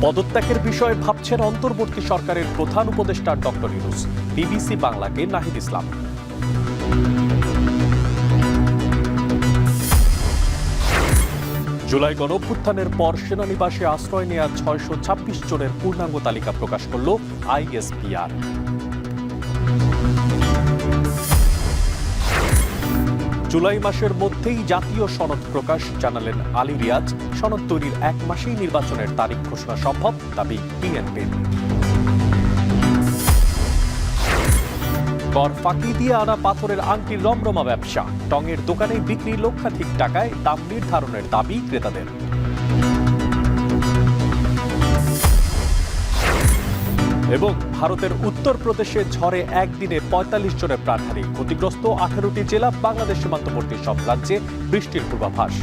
পদত্যাগের বিষয়ে ভাবছেন অন্তর্বর্তী সরকারের প্রধান উপদেষ্টা ডক্টর ইউনূস, বিবিসি বাংলাকে নাহিদ ইসলাম। জুলাই গণঅভ্যুত্থানের পর সেনানিবাসে আশ্রয় নেওয়া ৬২৬ জনের পূর্ণাঙ্গ তালিকা প্রকাশ করল আইএসপিআর। জুলাই মাসের মধ্যেই জাতীয় সনদ প্রকাশ, জানালেন আলী রিয়াজ। সনদ তৈরির ১ মাসেই নির্বাচনের তারিখ ঘোষণা সম্ভব, দাবি বিএনপির। কর ফাঁকি দিয়ে আনা পাথরের আংটির রমরমা ব্যবসা, টঙের দোকানে বিক্রি লক্ষাধিক টাকায়, দাম নির্ধারণের দাবি ক্রেতাদের। এবং ভারতের উত্তরপ্রদেশে ঝড়ে একদিনে ৪৫ জনের প্রাণহানি, ক্ষতিগ্রস্ত ১৮টি জেলা, বাংলাদেশ সীমান্তবর্তী সব রাজ্যে বৃষ্টির পূর্বাভাস।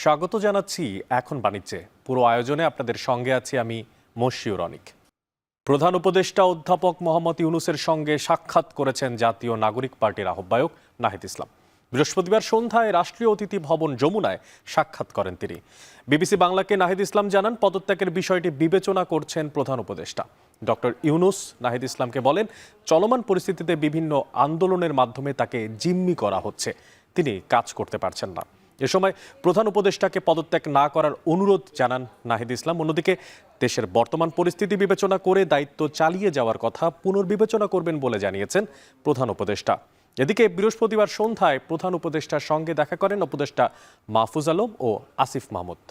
স্বাগত জানাচ্ছি এখন বাণিজ্যে। পুরো আয়োজনে আপনাদের সঙ্গে আছি আমি মশিউর অনিক। প্রধান উপদেষ্টা অধ্যাপক মোহাম্মদ ইউনূসের সঙ্গে সাক্ষাৎ করেছেন জাতীয় নাগরিক পার্টির আহ্বায়ক নাহিদ ইসলাম। বৃহস্পতিবার সন্ধ্যায় রাষ্ট্রীয় অতিথি ভবন যমুনায় সাক্ষাৎ করেন তিনি। বিবিসি বাংলাকে নাহিদ ইসলাম জানান, পদত্যাগের বিষয়টি বিবেচনা করছেন প্রধান উপদেষ্টা। ডক্টর ইউনূস নাহিদ ইসলামকে বলেন, চলমান পরিস্থিতিতে বিভিন্ন আন্দোলনের মাধ্যমে তাকে জিম্মি করা হচ্ছে, তিনি কাজ করতে পারছেন না। এ সময় প্রধান উপদেষ্টাকে পদত্যাগ না করার অনুরোধ জানান নাহিদ ইসলাম। অন্যদিকে দেশের বর্তমান পরিস্থিতি বিবেচনা করে দায়িত্ব চালিয়ে যাওয়ার কথা পুনর্বিবেচনা করবেন বলে জানিয়েছেন প্রধান উপদেষ্টা। এদিকে বৃহস্পতিবার সন্ধ্যায় প্রধান উপদেষ্টার সঙ্গে দেখা করেন উপদেষ্টা মাহফুজ আলম ও আসিফ মাহমুদ।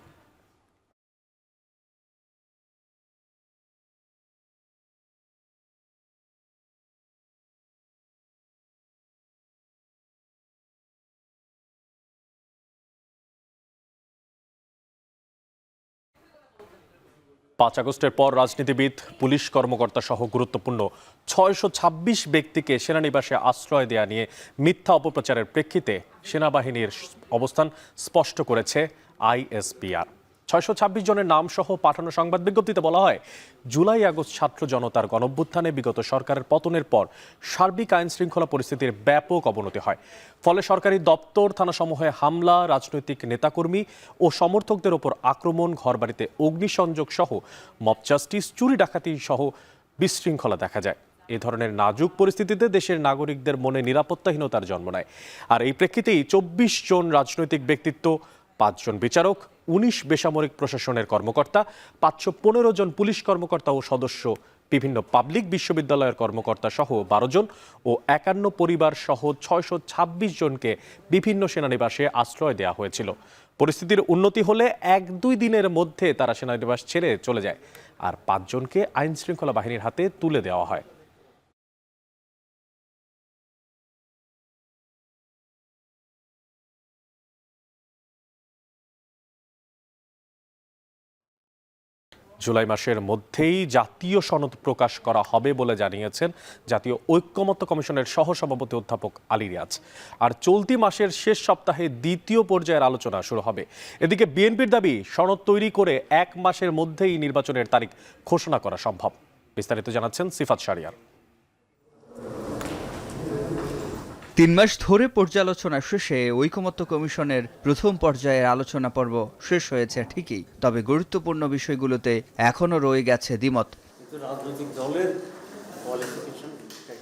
পাঁচ আগস্টের পর রাজনীতিবিদ, পুলিশ কর্মকর্তা সহ গুরুত্বপূর্ণ ৬২৬ ব্যক্তিকে সেনানিবাসে আশ্রয় দেয়া নিয়ে মিথ্যা অপপ্রচারের প্রেক্ষিতে সেনাবাহিনীর অবস্থান স্পষ্ট করেছে আইএসপিআর। ৬২৬ জনের নাম সহ পাঠানো সংবাদ বিজ্ঞপ্তিতে বলা হয়, জুলাই আগস্ট ছাত্র জনতার গণঅভ্যুত্থানে বিগত সরকারের পতনের পর সার্বিক আইন শৃঙ্খলা পরিস্থিতির ব্যাপক অবনতি হয়। ফলে সরকারি দপ্তর, থানাসমূহে হামলা, রাজনৈতিক নেতাকর্মী ও সমর্থকদের ওপর আক্রমণ, ঘরবাড়িতে অগ্নিসংযোগ সহ মব জাস্টিস, চুরি ডাকাতি সহ বিশৃঙ্খলা দেখা যায়। এ ধরনের নাজুক পরিস্থিতিতে দেশের নাগরিকদের মনে নিরাপত্তাহীনতার জন্ম নেয়। আর এই প্রেক্ষিতেই ২৪ জন রাজনৈতিক ব্যক্তিত্ব, ৫ জন বিচারক, ১৯ বেসামরিক প্রশাসনের কর্মকর্তা, ৫১৫ জন পুলিশ কর্মকর্তা ও সদস্য, বিভিন্ন পাবলিক বিশ্ববিদ্যালয়ের কর্মকর্তা সহ ১২ জন ও ৫১ পরিবার সহ ৬২৬ জনকে বিভিন্ন সেনানিবাসে আশ্রয় দেওয়া হয়েছিল। পরিস্থিতির উন্নতি হলে ১-২ দিনের মধ্যে তারা সেনানিবাস ছেড়ে চলে যায়, আর ৫ জনকে আইন শৃঙ্খলা বাহিনীর হাতে তুলে দেওয়া হয়। জুলাই মাসের মধ্যেই জাতীয় সনদ প্রকাশ করা হবে বলে জানিয়েছেন জাতীয় ঐক্যমত্য কমিশনের সহসভাপতি অধ্যাপক আলী রিয়াজ। আর চলতি মাসের শেষ সপ্তাহে দ্বিতীয় পর্যায়ের আলোচনা শুরু হবে। এদিকে বিএনপির দাবি, সনদ তৈরি করে ১ মাসের মধ্যেই নির্বাচনের তারিখ ঘোষণা করা সম্ভব। বিস্তারিত জানাচ্ছেন সিফাত শাহরিয়ার। ৩ মাস ধরে পর্যালোচনা শেষে ঐকমত্য কমিশনের প্রথম পর্যায়ের আলোচনা পর্ব শেষ হয়েছে ঠিকই, তবে গুরুত্বপূর্ণ বিষয়গুলোতে এখনও রয়ে গেছে দ্বিমত।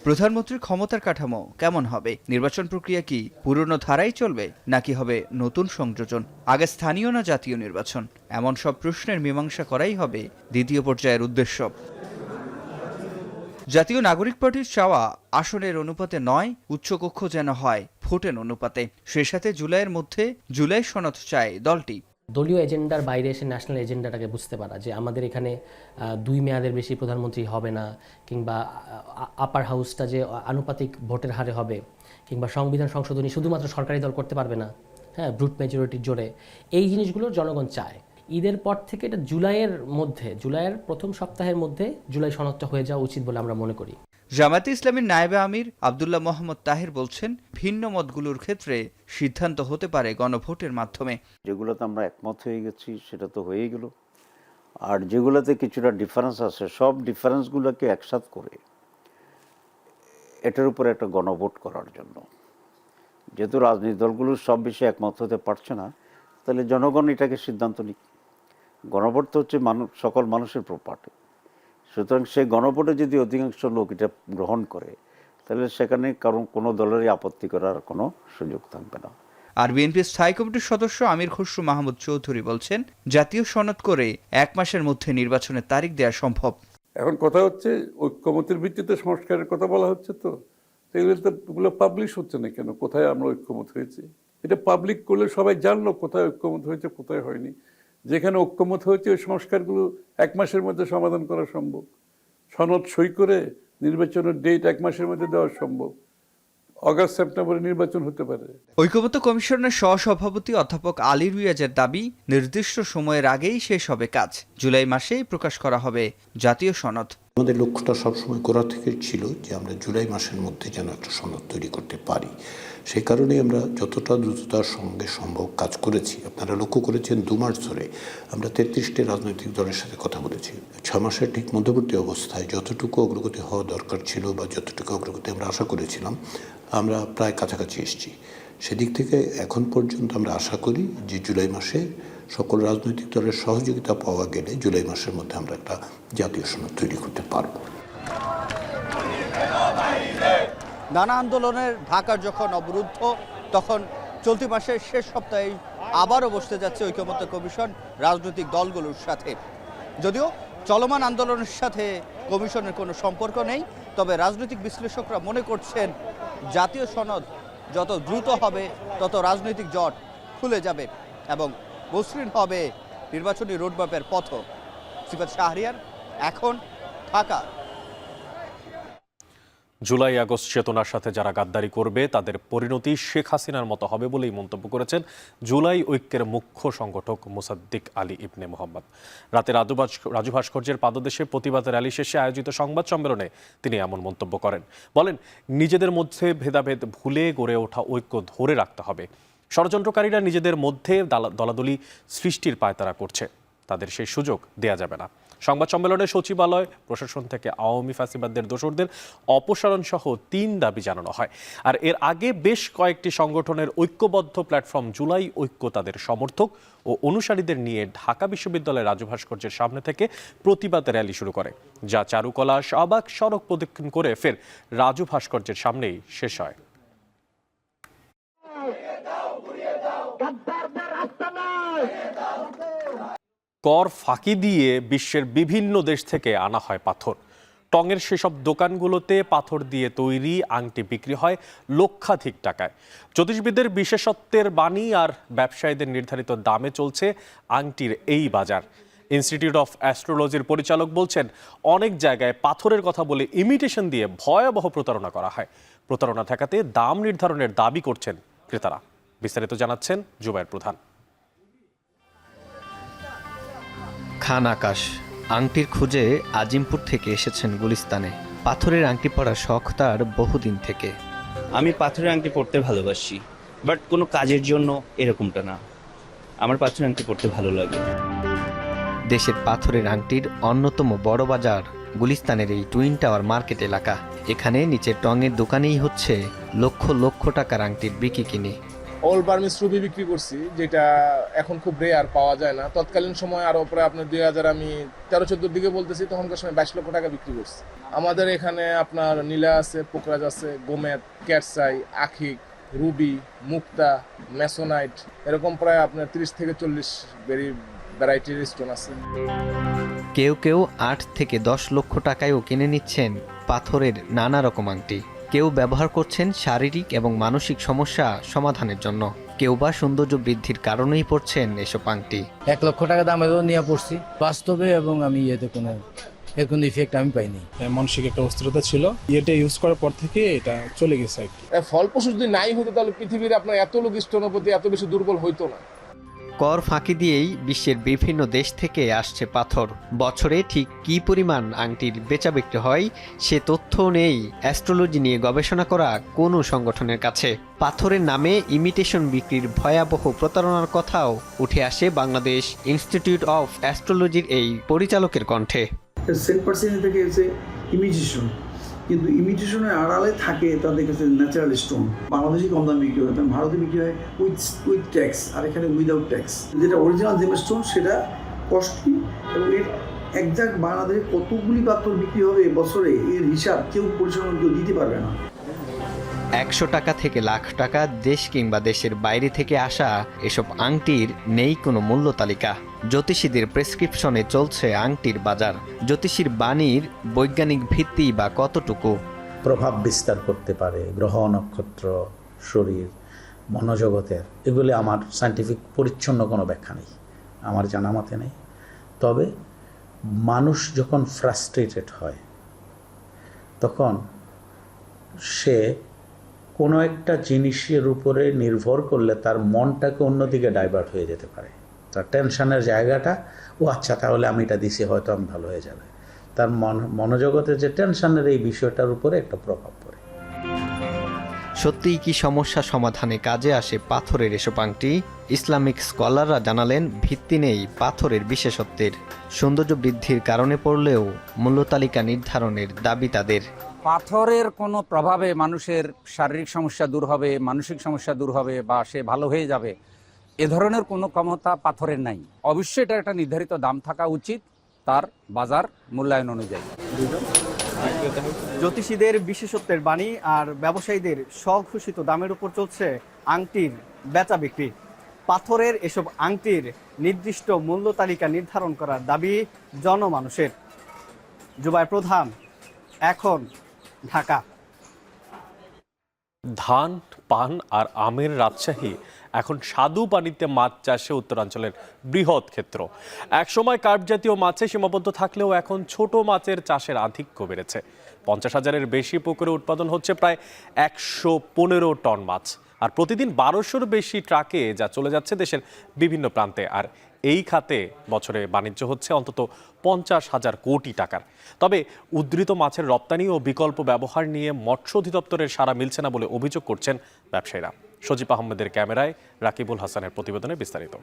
প্রধানমন্ত্রীর ক্ষমতার কাঠামো কেমন হবে? নির্বাচন প্রক্রিয়া কি পুরনো ধারাই চলবে, নাকি হবে নতুন সংযোজন? আগে স্থানীয় না জাতীয় নির্বাচন? এমন সব প্রশ্নের মীমাংসা করাই হবে দ্বিতীয় পর্যায়ের উদ্দেশ্য। জাতীয় নাগরিক পার্টির চাওয়া আসনের অনুপাতে নয়, উচ্চকক্ষ যেন হয় ভোটের অনুপাতে। সে সাথে জুলাইয়ের মধ্যে জুলাই সনদ চায় দলটি। দলীয় এজেন্ডার বাইরে এসে ন্যাশনাল এজেন্ডাটাকে বুঝতে পারা, যে আমাদের এখানে 2 মেয়াদের বেশি প্রধানমন্ত্রী হবে না, কিংবা আপার হাউসটা যে আনুপাতিক ভোটের হারে হবে, কিংবা সংবিধান সংশোধনী শুধুমাত্র সরকারি দল করতে পারবে না, হ্যাঁ, ব্রুট মেজরিটির জোরে। এই জিনিসগুলো জনগণ চায়। ঈদের পর থেকে এটা জুলাইয়ের প্রথম সপ্তাহের মধ্যে জুলাই সনদটা হয়ে যাওয়া উচিত বলে আমরা মনে করি। জামায়াতে ইসলামীর নায়েবে আমির আব্দুল্লাহ মোহাম্মদ তাহের বলছেন, ভিন্ন মতগুলোর ক্ষেত্রে সিদ্ধান্ত হতে পারে গণভোটের মাধ্যমে। যেগুলোতে আমরা একমত হয়ে গেছি সেটা তো হয়েই গেল, আর যেগুলোতে কিছুটা ডিফারেন্স আছে সব ডিফারেন্সগুলোকে একসাথ করে এটার উপরে একটা গণভোট করার জন্য, যেহেতু রাজনৈতিক দলগুলো সব বিষয়ে একমত হতে পারছে না, তাহলে জনগণ এটাকে সিদ্ধান্ত নিক। গণভোট তো হচ্ছে সকল মানুষের প্রপার্টি, সুতরাং সেই গণভোটে যদি অধিকাংশ লোক এটা গ্রহণ করে তাহলে সেখানে কারণ কোনো দলেরই আপত্তি করার কোনো সুযোগ থাকবে না। আর বিএনপির স্থায়ী কমিটির সদস্য আমির খসরু মাহমুদ চৌধুরী বলছেন, জাতীয় সনদ করে 1 মাসের মধ্যে নির্বাচনের তারিখ দেওয়া সম্ভব। এখন কথা হচ্ছে ঐক্যমতের ভিত্তিতে সংস্কারের কথা বলা হচ্ছে, তো এগুলো পাবলিশ হচ্ছে না কেন? কোথায় আমরা ঐক্যমত হয়েছি? এটা পাবলিক করলে সবাই জানলো কোথায় ঐক্যমত হয়েছে, কোথায় হয়নি। যেখানে ঐক্যমত হয়েছে ওই সংস্কারগুলো 1 মাসের মধ্যে সমাধান করা সম্ভব। সনদ সই করে নির্বাচনের ডেট 1 মাসের মধ্যে দেওয়া সম্ভব। অগাস্ট সেপ্টেম্বরে নির্বাচন হতে পারে। ঐক্যমত্য কমিশনের সহসভাপতি অধ্যাপক আলী রিয়াজের দাবি, নির্দিষ্ট সময়ের আগেই শেষ হবে কাজ। জুলাই মাসেই প্রকাশ করা হবে জাতীয় সনদ। আমাদের লক্ষ্যটা সবসময় গোড়া থেকে ছিল যে আমরা জুলাই মাসের মধ্যে যেন একটা সনদ তৈরি করতে পারি। সেই কারণেই আমরা যতটা দ্রুততার সঙ্গে সম্ভব কাজ করেছি। আপনারা লক্ষ্য করেছেন 2 মাস ধরে আমরা 33টি রাজনৈতিক দলের সাথে কথা বলেছি। 6 মাসের ঠিক মধ্যবর্তী অবস্থায় যতটুকু অগ্রগতি হওয়া দরকার ছিল বা যতটুকু অগ্রগতি আমরা আশা করেছিলাম, আমরা প্রায় কাছাকাছি এসেছি। সেদিক থেকে এখন পর্যন্ত আমরা আশা করি যে জুলাই মাসে সকল রাজনৈতিক দলের সহযোগিতা পাওয়া গেলে জুলাই মাসের মধ্যে আমরা একটা জাতীয় সনদ তৈরি করতে পারব। নানা আন্দোলনের ঢাকা যখন অবরুদ্ধ, তখন চলতি মাসের শেষ সপ্তাহে আবারও বসতে যাচ্ছে ঐক্যমত্য কমিশন রাজনৈতিক দলগুলোর সাথে। যদিও চলমান আন্দোলনের সাথে কমিশনের কোনো সম্পর্ক নেই, তবে রাজনৈতিক বিশ্লেষকরা মনে করছেন জাতীয় সনদ যত দ্রুত হবে তত রাজনৈতিক জট খুলে যাবে এবং মসৃণ হবে নির্বাচনী রোডম্যাপের পথও। সিফাত শাহরিয়ার, এখন, ঢাকা। জুলাই আগস্ট চেতনার সাথে যারা গাদ্দারি করবে তাদের পরিণতি শেখ হাসিনার মতো হবে বলেই মন্তব্য করেছেন জুলাই ঐক্যের মুখ্য সংগঠক মুসাদ্দিক আলী ইবনে মোহাম্মদ। রাতে রাজু ভাস্কর্যের পাদদেশে প্রতিবাদ র্যালি শেষে আয়োজিত সংবাদ সম্মেলনে তিনি এমন মন্তব্য করেন। বলেন, নিজেদের মধ্যে ভেদাভেদ ভুলে গড়ে ওঠা ঐক্য ধরে রাখতে হবে। ষড়যন্ত্রকারীরা নিজেদের মধ্যে দলাদলি সৃষ্টির পায়তারা করছে, তাদের সেই সুযোগ দেয়া যাবে না। সংবাদ সম্মেলনে সচিবালয়, প্রশাসন থেকে আওয়ামী ফ্যাসিবাদদের দোসরদের অপসারণ সহ 3 দাবি জানানো হয়। আর এর আগে বেশ কয়েকটি সংগঠনের ঐক্যবদ্ধ প্ল্যাটফর্ম জুলাই ঐক্য তাদের সমর্থক ও অনুসারীদের নিয়ে ঢাকা বিশ্ববিদ্যালয়ের রাজু ভাস্কর্যের সামনে থেকে প্রতিবাদ র্যালি শুরু করে, যা চারুকলা শাহবাগ সড়ক প্রদক্ষিণ করে ফের রাজু ভাস্কর্যের সামনেই শেষ হয়। কর ফাঁকি দিয়ে বিশ্বের বিভিন্ন দেশ থেকে আনা হয় পাথর। টঙের সেসব দোকানগুলোতে পাথর দিয়ে তৈরি আংটি বিক্রি হয় লক্ষাধিক টাকায়। জ্যোতিষবিদদের বিশেষত্বের বাণী আর ব্যবসায়ীদের নির্ধারিত দামে চলছে আংটির এই বাজার। ইনস্টিটিউট অফ অ্যাস্ট্রোলজির পরিচালক বলছেন, অনেক জায়গায় পাথরের কথা বলে ইমিটেশন দিয়ে ভয়াবহ প্রতারণা করা হয়। প্রতারণা ঠেকাতে দাম নির্ধারণের দাবি করছেন ক্রেতারা। বিস্তারিত জানাচ্ছেন জুবায়ের প্রধান। খান আকাশ আংটির খুঁজে আজিমপুর থেকে এসেছেন গুলিস্তানে। পাথরের আংটি পরার শখ তার বহুদিন থেকে। আমি পাথরের আংটি পরতে ভালোবাসি, বাট কোনো কাজের জন্য এরকমটা না। আমার পাথরের আংটি পরতে ভালো লাগে। দেশের পাথরের আংটির অন্যতম বড় বাজার গুলিস্তানের এই টুইন টাওয়ার মার্কেট এলাকা। এখানে নিচের টঙের দোকানেই হচ্ছে লক্ষ লক্ষ টাকার আংটির বিক্রি কিনে। অল বার্মিস রুবি বিক্রি করছি, যেটা এখন খুব রেয়ার, পাওয়া যায় না। তৎকালীন সময় আরও প্রায় আপনার 2000, আমি 13-14 দিকে বলতেছি, তখনকার সময় 22 লক্ষ টাকা বিক্রি করছি। আমাদের এখানে আপনার নীলা আছে, পোকরাজ আছে, গোমেদ, ক্যাটসাই, আখিক, রুবি, মুক্তা, ম্যাসোনাইট, এরকম প্রায় আপনার 30 থেকে 40 ভ্যারাইটির স্টোন আছে। কেউ কেউ 8 থেকে 10 লক্ষ টাকায়ও কিনে নিচ্ছেন পাথরের নানা রকম আংটি। কেউ ব্যবহার করছেন শারীরিক এবং মানসিক সমস্যা সমাধানের জন্য, কেউ বা সৌন্দর্য বৃদ্ধির কারণেই পড়ছেন এসব আংটি। 1 লক্ষ টাকা দামেরও নিয়ে পড়ছি বাস্তবে, এবং আমি এতে কোনো ইফেক্ট আমি পাইনি। মানসিক একটা অস্থিরতা ছিল, এটা ইউজ করার পর থেকে এটা চলে গেছে। ফলপ্রসূ যদি নাই হতো তাহলে পৃথিবীর আপনার এত লোক স্টোনের প্রতি এত বেশি দুর্বল হইতো না। কর ফাঁকি দিয়েই বিশ্বের বিভিন্ন দেশ থেকে আসছে পাথর। বছরে ঠিক কী পরিমাণ আংটির বেচাবিক্রি হয় সে তথ্যও নেই অ্যাস্ট্রোলজি নিয়ে গবেষণা করা কোনো সংগঠনের কাছে। পাথরের নামে ইমিটেশন বিক্রির ভয়াবহ প্রতারণার কথাও উঠে আসে বাংলাদেশ ইনস্টিটিউট অফ অ্যাস্ট্রোলজির এই পরিচালকের কণ্ঠে। 10% থেকে হচ্ছে ইমিটেশন, কিন্তু ইমিটেশনের আড়ালে থাকে তাদের কাছে ন্যাচারাল স্টোন। বাংলাদেশে কম দামে বিক্রি হয়, ভারতে বিক্রি হয় উইথ ট্যাক্স, আর এখানে উইদাউট ট্যাক্স। যেটা অরিজিনাল জেম স্টোন সেটা কস্টলি, এবং এর একজাক্ট বাংলাদেশে কতগুলি পাথর বিক্রি হবে বছরে এর হিসাব কেউ পরিচালনা কেউ দিতে পারবে না। 100 টাকা থেকে লাখ টাকা, দেশ কিংবা দেশের বাইরে থেকে আসা এসব আংটির নেই কোনো মূল্য তালিকা। জ্যোতিষীদের প্রেসক্রিপশনে চলছে আংটির বাজার। জ্যোতিষীর বাণীর বৈজ্ঞানিক ভিত্তি বা কতটুকু? প্রভাব বিস্তার করতে পারে গ্রহ, নক্ষত্র, শরীর, মনোজগতের, এগুলি আমার সায়েন্টিফিক পরিচ্ছন্ন কোনো ব্যাখ্যা নেই, আমার জানা মতে নেই। তবে মানুষ যখন ফ্রাস্ট্রেটেড হয় তখন সে কোনো একটা জিনিসের উপরে নির্ভর করলে তার মনটাকে অন্যদিকে ডাইভার্ট হয়ে যেতে পারে। তার টেনশনের জায়গাটা, ও আচ্ছা তাহলে আমি এটা দিছি, হয়তো আমি ভালো হয়ে যাবে। তার মনোজগতের যে টেনশনের এই বিষয়টার উপরে একটা প্রভাব পড়ে। সত্যিই কি সমস্যা সমাধানে কাজে আসে পাথরের এসব আংটি? ইসলামিক স্কলাররা জানালেন ভিত্তি নেই পাথরের বিশেষত্বের। সৌন্দর্য বৃদ্ধির কারণে পড়লেও মূল্য তালিকা নির্ধারণের দাবি তাদের। পাথরের কোনো প্রভাবে মানুষের শারীরিক সমস্যা দূর হবে, মানসিক সমস্যা দূর হবে, বা সে ভালো হয়ে যাবে, এ ধরনের কোনো ক্ষমতা পাথরের নাই। অবশ্যই এটার একটা নির্ধারিত দাম থাকা উচিত, তার বাজার মূল্যায়ন অনুযায়ী। জ্যোতিষীদের বিশেষত্বের বাণী আর ব্যবসায়ীদের স্বঘোষিত দামের উপর চলছে আংটির বেচা বিক্রি। পাথরের এসব আংটির নির্দিষ্ট মূল্য তালিকা নির্ধারণ করার দাবি জনমানুষের। জুবায়ের প্রধান, এখন ঢাকা। ধান, পান আর আমের রাজশাহী এখন স্বাদু পানিতে মাছ চাষে উত্তরাঞ্চলের বৃহৎ ক্ষেত্র। একসময় কার্প জাতীয় মাছে সীমাবদ্ধ থাকলেও এখন ছোট মাছের চাষের আধিক্য বেড়েছে। 50,000-এর বেশি পুকুরে উৎপাদন হচ্ছে প্রায় 115 টন মাছ, আর প্রতিদিন 1200-র বেশি ট্রাকে যা চলে যাচ্ছে দেশের বিভিন্ন প্রান্তে। আর এই খাতে বছরে বাণিজ্য হচ্ছে অন্তত 50,000 কোটি টাকার। তবে উদ্ধৃত মাছের রপ্তানি ও বিকল্প ব্যবহার নিয়ে মৎস্য অধিদপ্তরের সাড়া মিলছে না বলে অভিযোগ করছেন ব্যবসায়ীরা। সজীব আহমেদের ক্যামেরায় রাকিবুল হাসানের প্রতিবেদনে বিস্তারিত।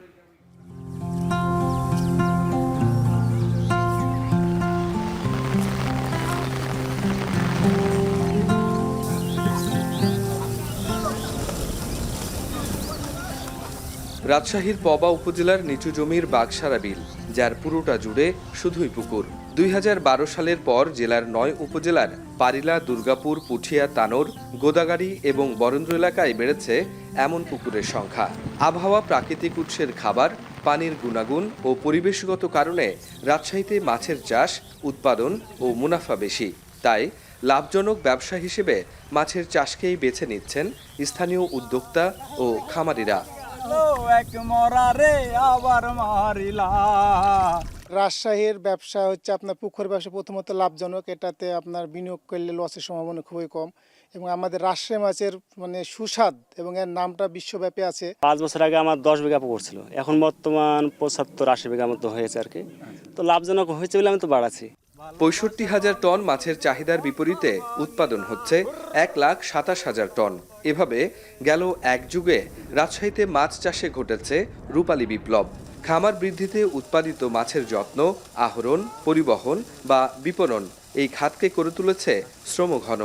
রাজশাহীর পবা উপজেলার নিচু জমির বাগসারা বিল, যার পুরোটা জুড়ে শুধুই পুকুর। 2012 সালের পর জেলার 9 উপজেলার পারিলা, দুর্গাপুর, পুঠিয়া, তানোর, গোদাগাড়ি এবং বরেন্দ্র এলাকায় বেড়েছে এমন পুকুরের সংখ্যা। আবহাওয়া, প্রাকৃতিক উৎসের খাবার, পানির গুণাগুণ ও পরিবেশগত কারণে রাজশাহীতে মাছের চাষ, উৎপাদন ও মুনাফা বেশি। তাই লাভজনক ব্যবসা হিসেবে মাছের চাষকেই বেছে নিচ্ছেন স্থানীয় উদ্যোক্তা ও খামারিরা। রাজশাহীর ব্যবসা হচ্ছে আপনার পুকুর ব্যবসা প্রথমত লাভজনক, এটাতে আপনার বিনিয়োগ করলে লসের সম্ভাবনা খুবই কম, এবং আমাদের রাজশাহী মাছের মানে সুস্বাদ এবং এর নামটা বিশ্বব্যাপী আছে। 5 বছর আগে আমার 10 বিঘা পুকুর ছিল, এখন বর্তমান 75-80 বিঘা মতো হয়েছে আর কি। তো লাভজনক হয়েছে বলে আমি তো বাড়াচ্ছি। 65,000 টন মাছের চাহিদার বিপরীতে উৎপাদন হচ্ছে 1,27,000 টন। এভাবে গেল এক যুগে রাজশাহীতে মাছ চাষে ঘটেছে রূপালী বিপ্লব। খামার বৃদ্ধিতে উৎপাদিত মাছের যত্ন, আহরণ, পরিবহন বা বিপণন এই খাতকে করে তুলেছে শ্রমঘন।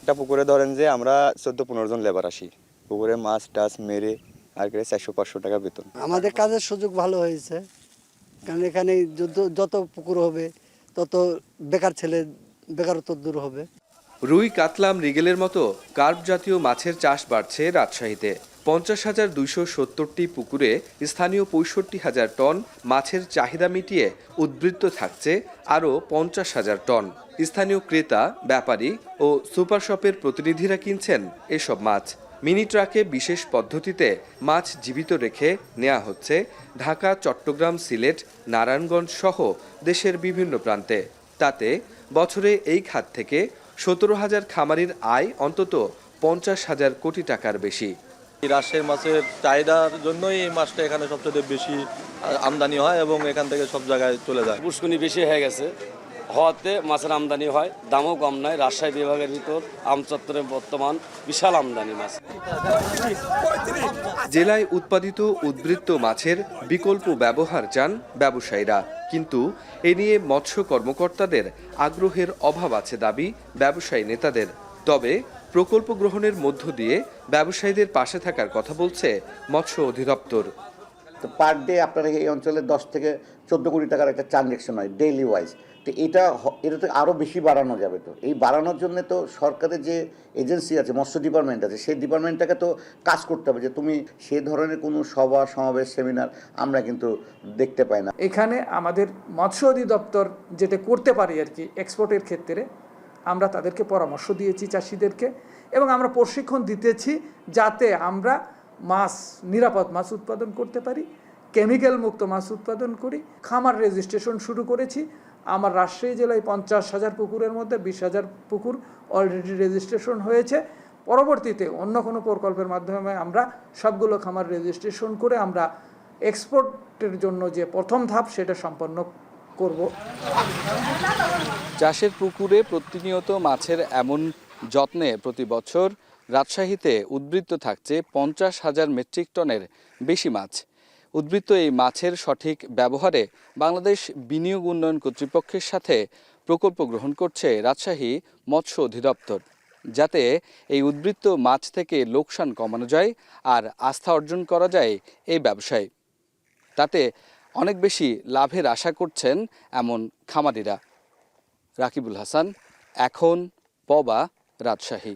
এটা পুকুরে ধরেন যে আমরা 14-15 জন লেবার আসি, পুকুরে মাছ টাছ মেরে আর করে 400-500 টাকা বেতন। আমাদের কাজের সুযোগ ভালো হয়েছে, কারণ এখানে যত পুকুর হবে তত বেকার ছেলে বেকারত্ব দূর হবে। রুই, কাতলা, মৃগেলের মতো কার্প জাতীয় মাছের চাষ বাড়ছে রাজশাহীতে। 50,270টি পুকুরে স্থানীয় 65,000 টন মাছের চাহিদা মিটিয়ে উদ্বৃত্ত থাকছে আরও 50,000 টন। স্থানীয় ক্রেতা, ব্যাপারী ও সুপার শপের প্রতিনিধিরা কিনছেন এসব মাছ। মিনি ট্রাকে বিশেষ পদ্ধতিতে মাছ জীবিত রেখে নেওয়া হচ্ছে ঢাকা, চট্টগ্রাম, সিলেট, নারায়ণগঞ্জ সহ দেশের বিভিন্ন প্রান্তে। তাতে বছরে এই খাত থেকে 17,000 খামারির আয় অন্তত 50,000 কোটি টাকার বেশি। রাজশাহীর মাছের চাহিদার জন্যই এই মাছটা এখানে সবচেয়ে বেশি আমদানি হয় এবং এখান থেকে সব জায়গায় চলে যায়। পুষ্করণী বেশি হয়ে গেছে হওয়াতে মাছের আমদানি হয়, দামও কম নয়। রাজশাহী বিভাগের ভিতর আমচত্বরে বর্তমান বিশাল আমদানি মাছ। জেলায় উৎপাদিত উদ্বৃত্ত মাছের বিকল্প ব্যবহার চান ব্যবসায়ীরা, কিন্তু এ নিয়ে মৎস্য কর্মকর্তাদের আগ্রহের অভাব আছে দাবি ব্যবসায়ী নেতাদের। তবে প্রকল্প গ্রহণের মধ্য দিয়ে ব্যবসায়ীদের পাশে থাকার কথা বলছে মৎস্য অধিদপ্তর। পার ডে আপনার এই অঞ্চলে 10 থেকে 14 কোটি টাকার একটা ট্রানজ্যাকশন হয় ডেইলি ওয়াইজ। তো এটা তো আরও বেশি বাড়ানো যাবে। তো এই বাড়ানোর জন্য তো সরকারের যে এজেন্সি আছে, মৎস্য ডিপার্টমেন্ট আছে, সেই ডিপার্টমেন্টটাকে তো কাজ করতে হবে যে তুমি সে ধরনের কোনো সভা সমাবেশ সেমিনার আমরা কিন্তু দেখতে পাই না। এখানে আমাদের মৎস্য অধিদপ্তর যেটা করতে পারি আর কি, এক্সপোর্টের ক্ষেত্রে আমরা তাদেরকে পরামর্শ দিয়েছি চাষিদেরকে, এবং আমরা প্রশিক্ষণ দিতেছি যাতে আমরা মাছ, নিরাপদ মাছ উৎপাদন করতে পারি, কেমিক্যাল মুক্ত মাছ উৎপাদন করি। খামার রেজিস্ট্রেশন শুরু করেছি। আমার রাজশাহী জেলায় 50,000 পুকুরের মধ্যে 20,000 পুকুর অলরেডি রেজিস্ট্রেশন হয়েছে। পরবর্তীতে অন্য কোনো প্রকল্পের মাধ্যমে আমরা সবগুলো খামার রেজিস্ট্রেশন করে আমরা এক্সপোর্টের জন্য যে প্রথম ধাপ সেটা সম্পন্ন করব। চাষের পুকুরে প্রতিনিয়ত মাছের এমন যত্নে প্রতি বছর রাজশাহীতে উদ্বৃত্ত থাকছে 50,000 মেট্রিক টনের বেশি মাছ। উদ্বৃত্ত এই মাছের সঠিক ব্যবহারে বাংলাদেশ বিনিয়োগ উন্নয়ন কর্তৃপক্ষের সাথে প্রকল্প গ্রহণ করছে রাজশাহী মৎস্য অধিদপ্তর, যাতে এই উদ্বৃত্ত মাছ থেকে লোকসান কমানো যায় আর আস্থা অর্জন করা যায় এই ব্যবসায়। তাতে অনেক বেশি লাভের আশা করছেন এমন খামারিরা। রাকিবুল হাসান, এখন পবা, রাজশাহী।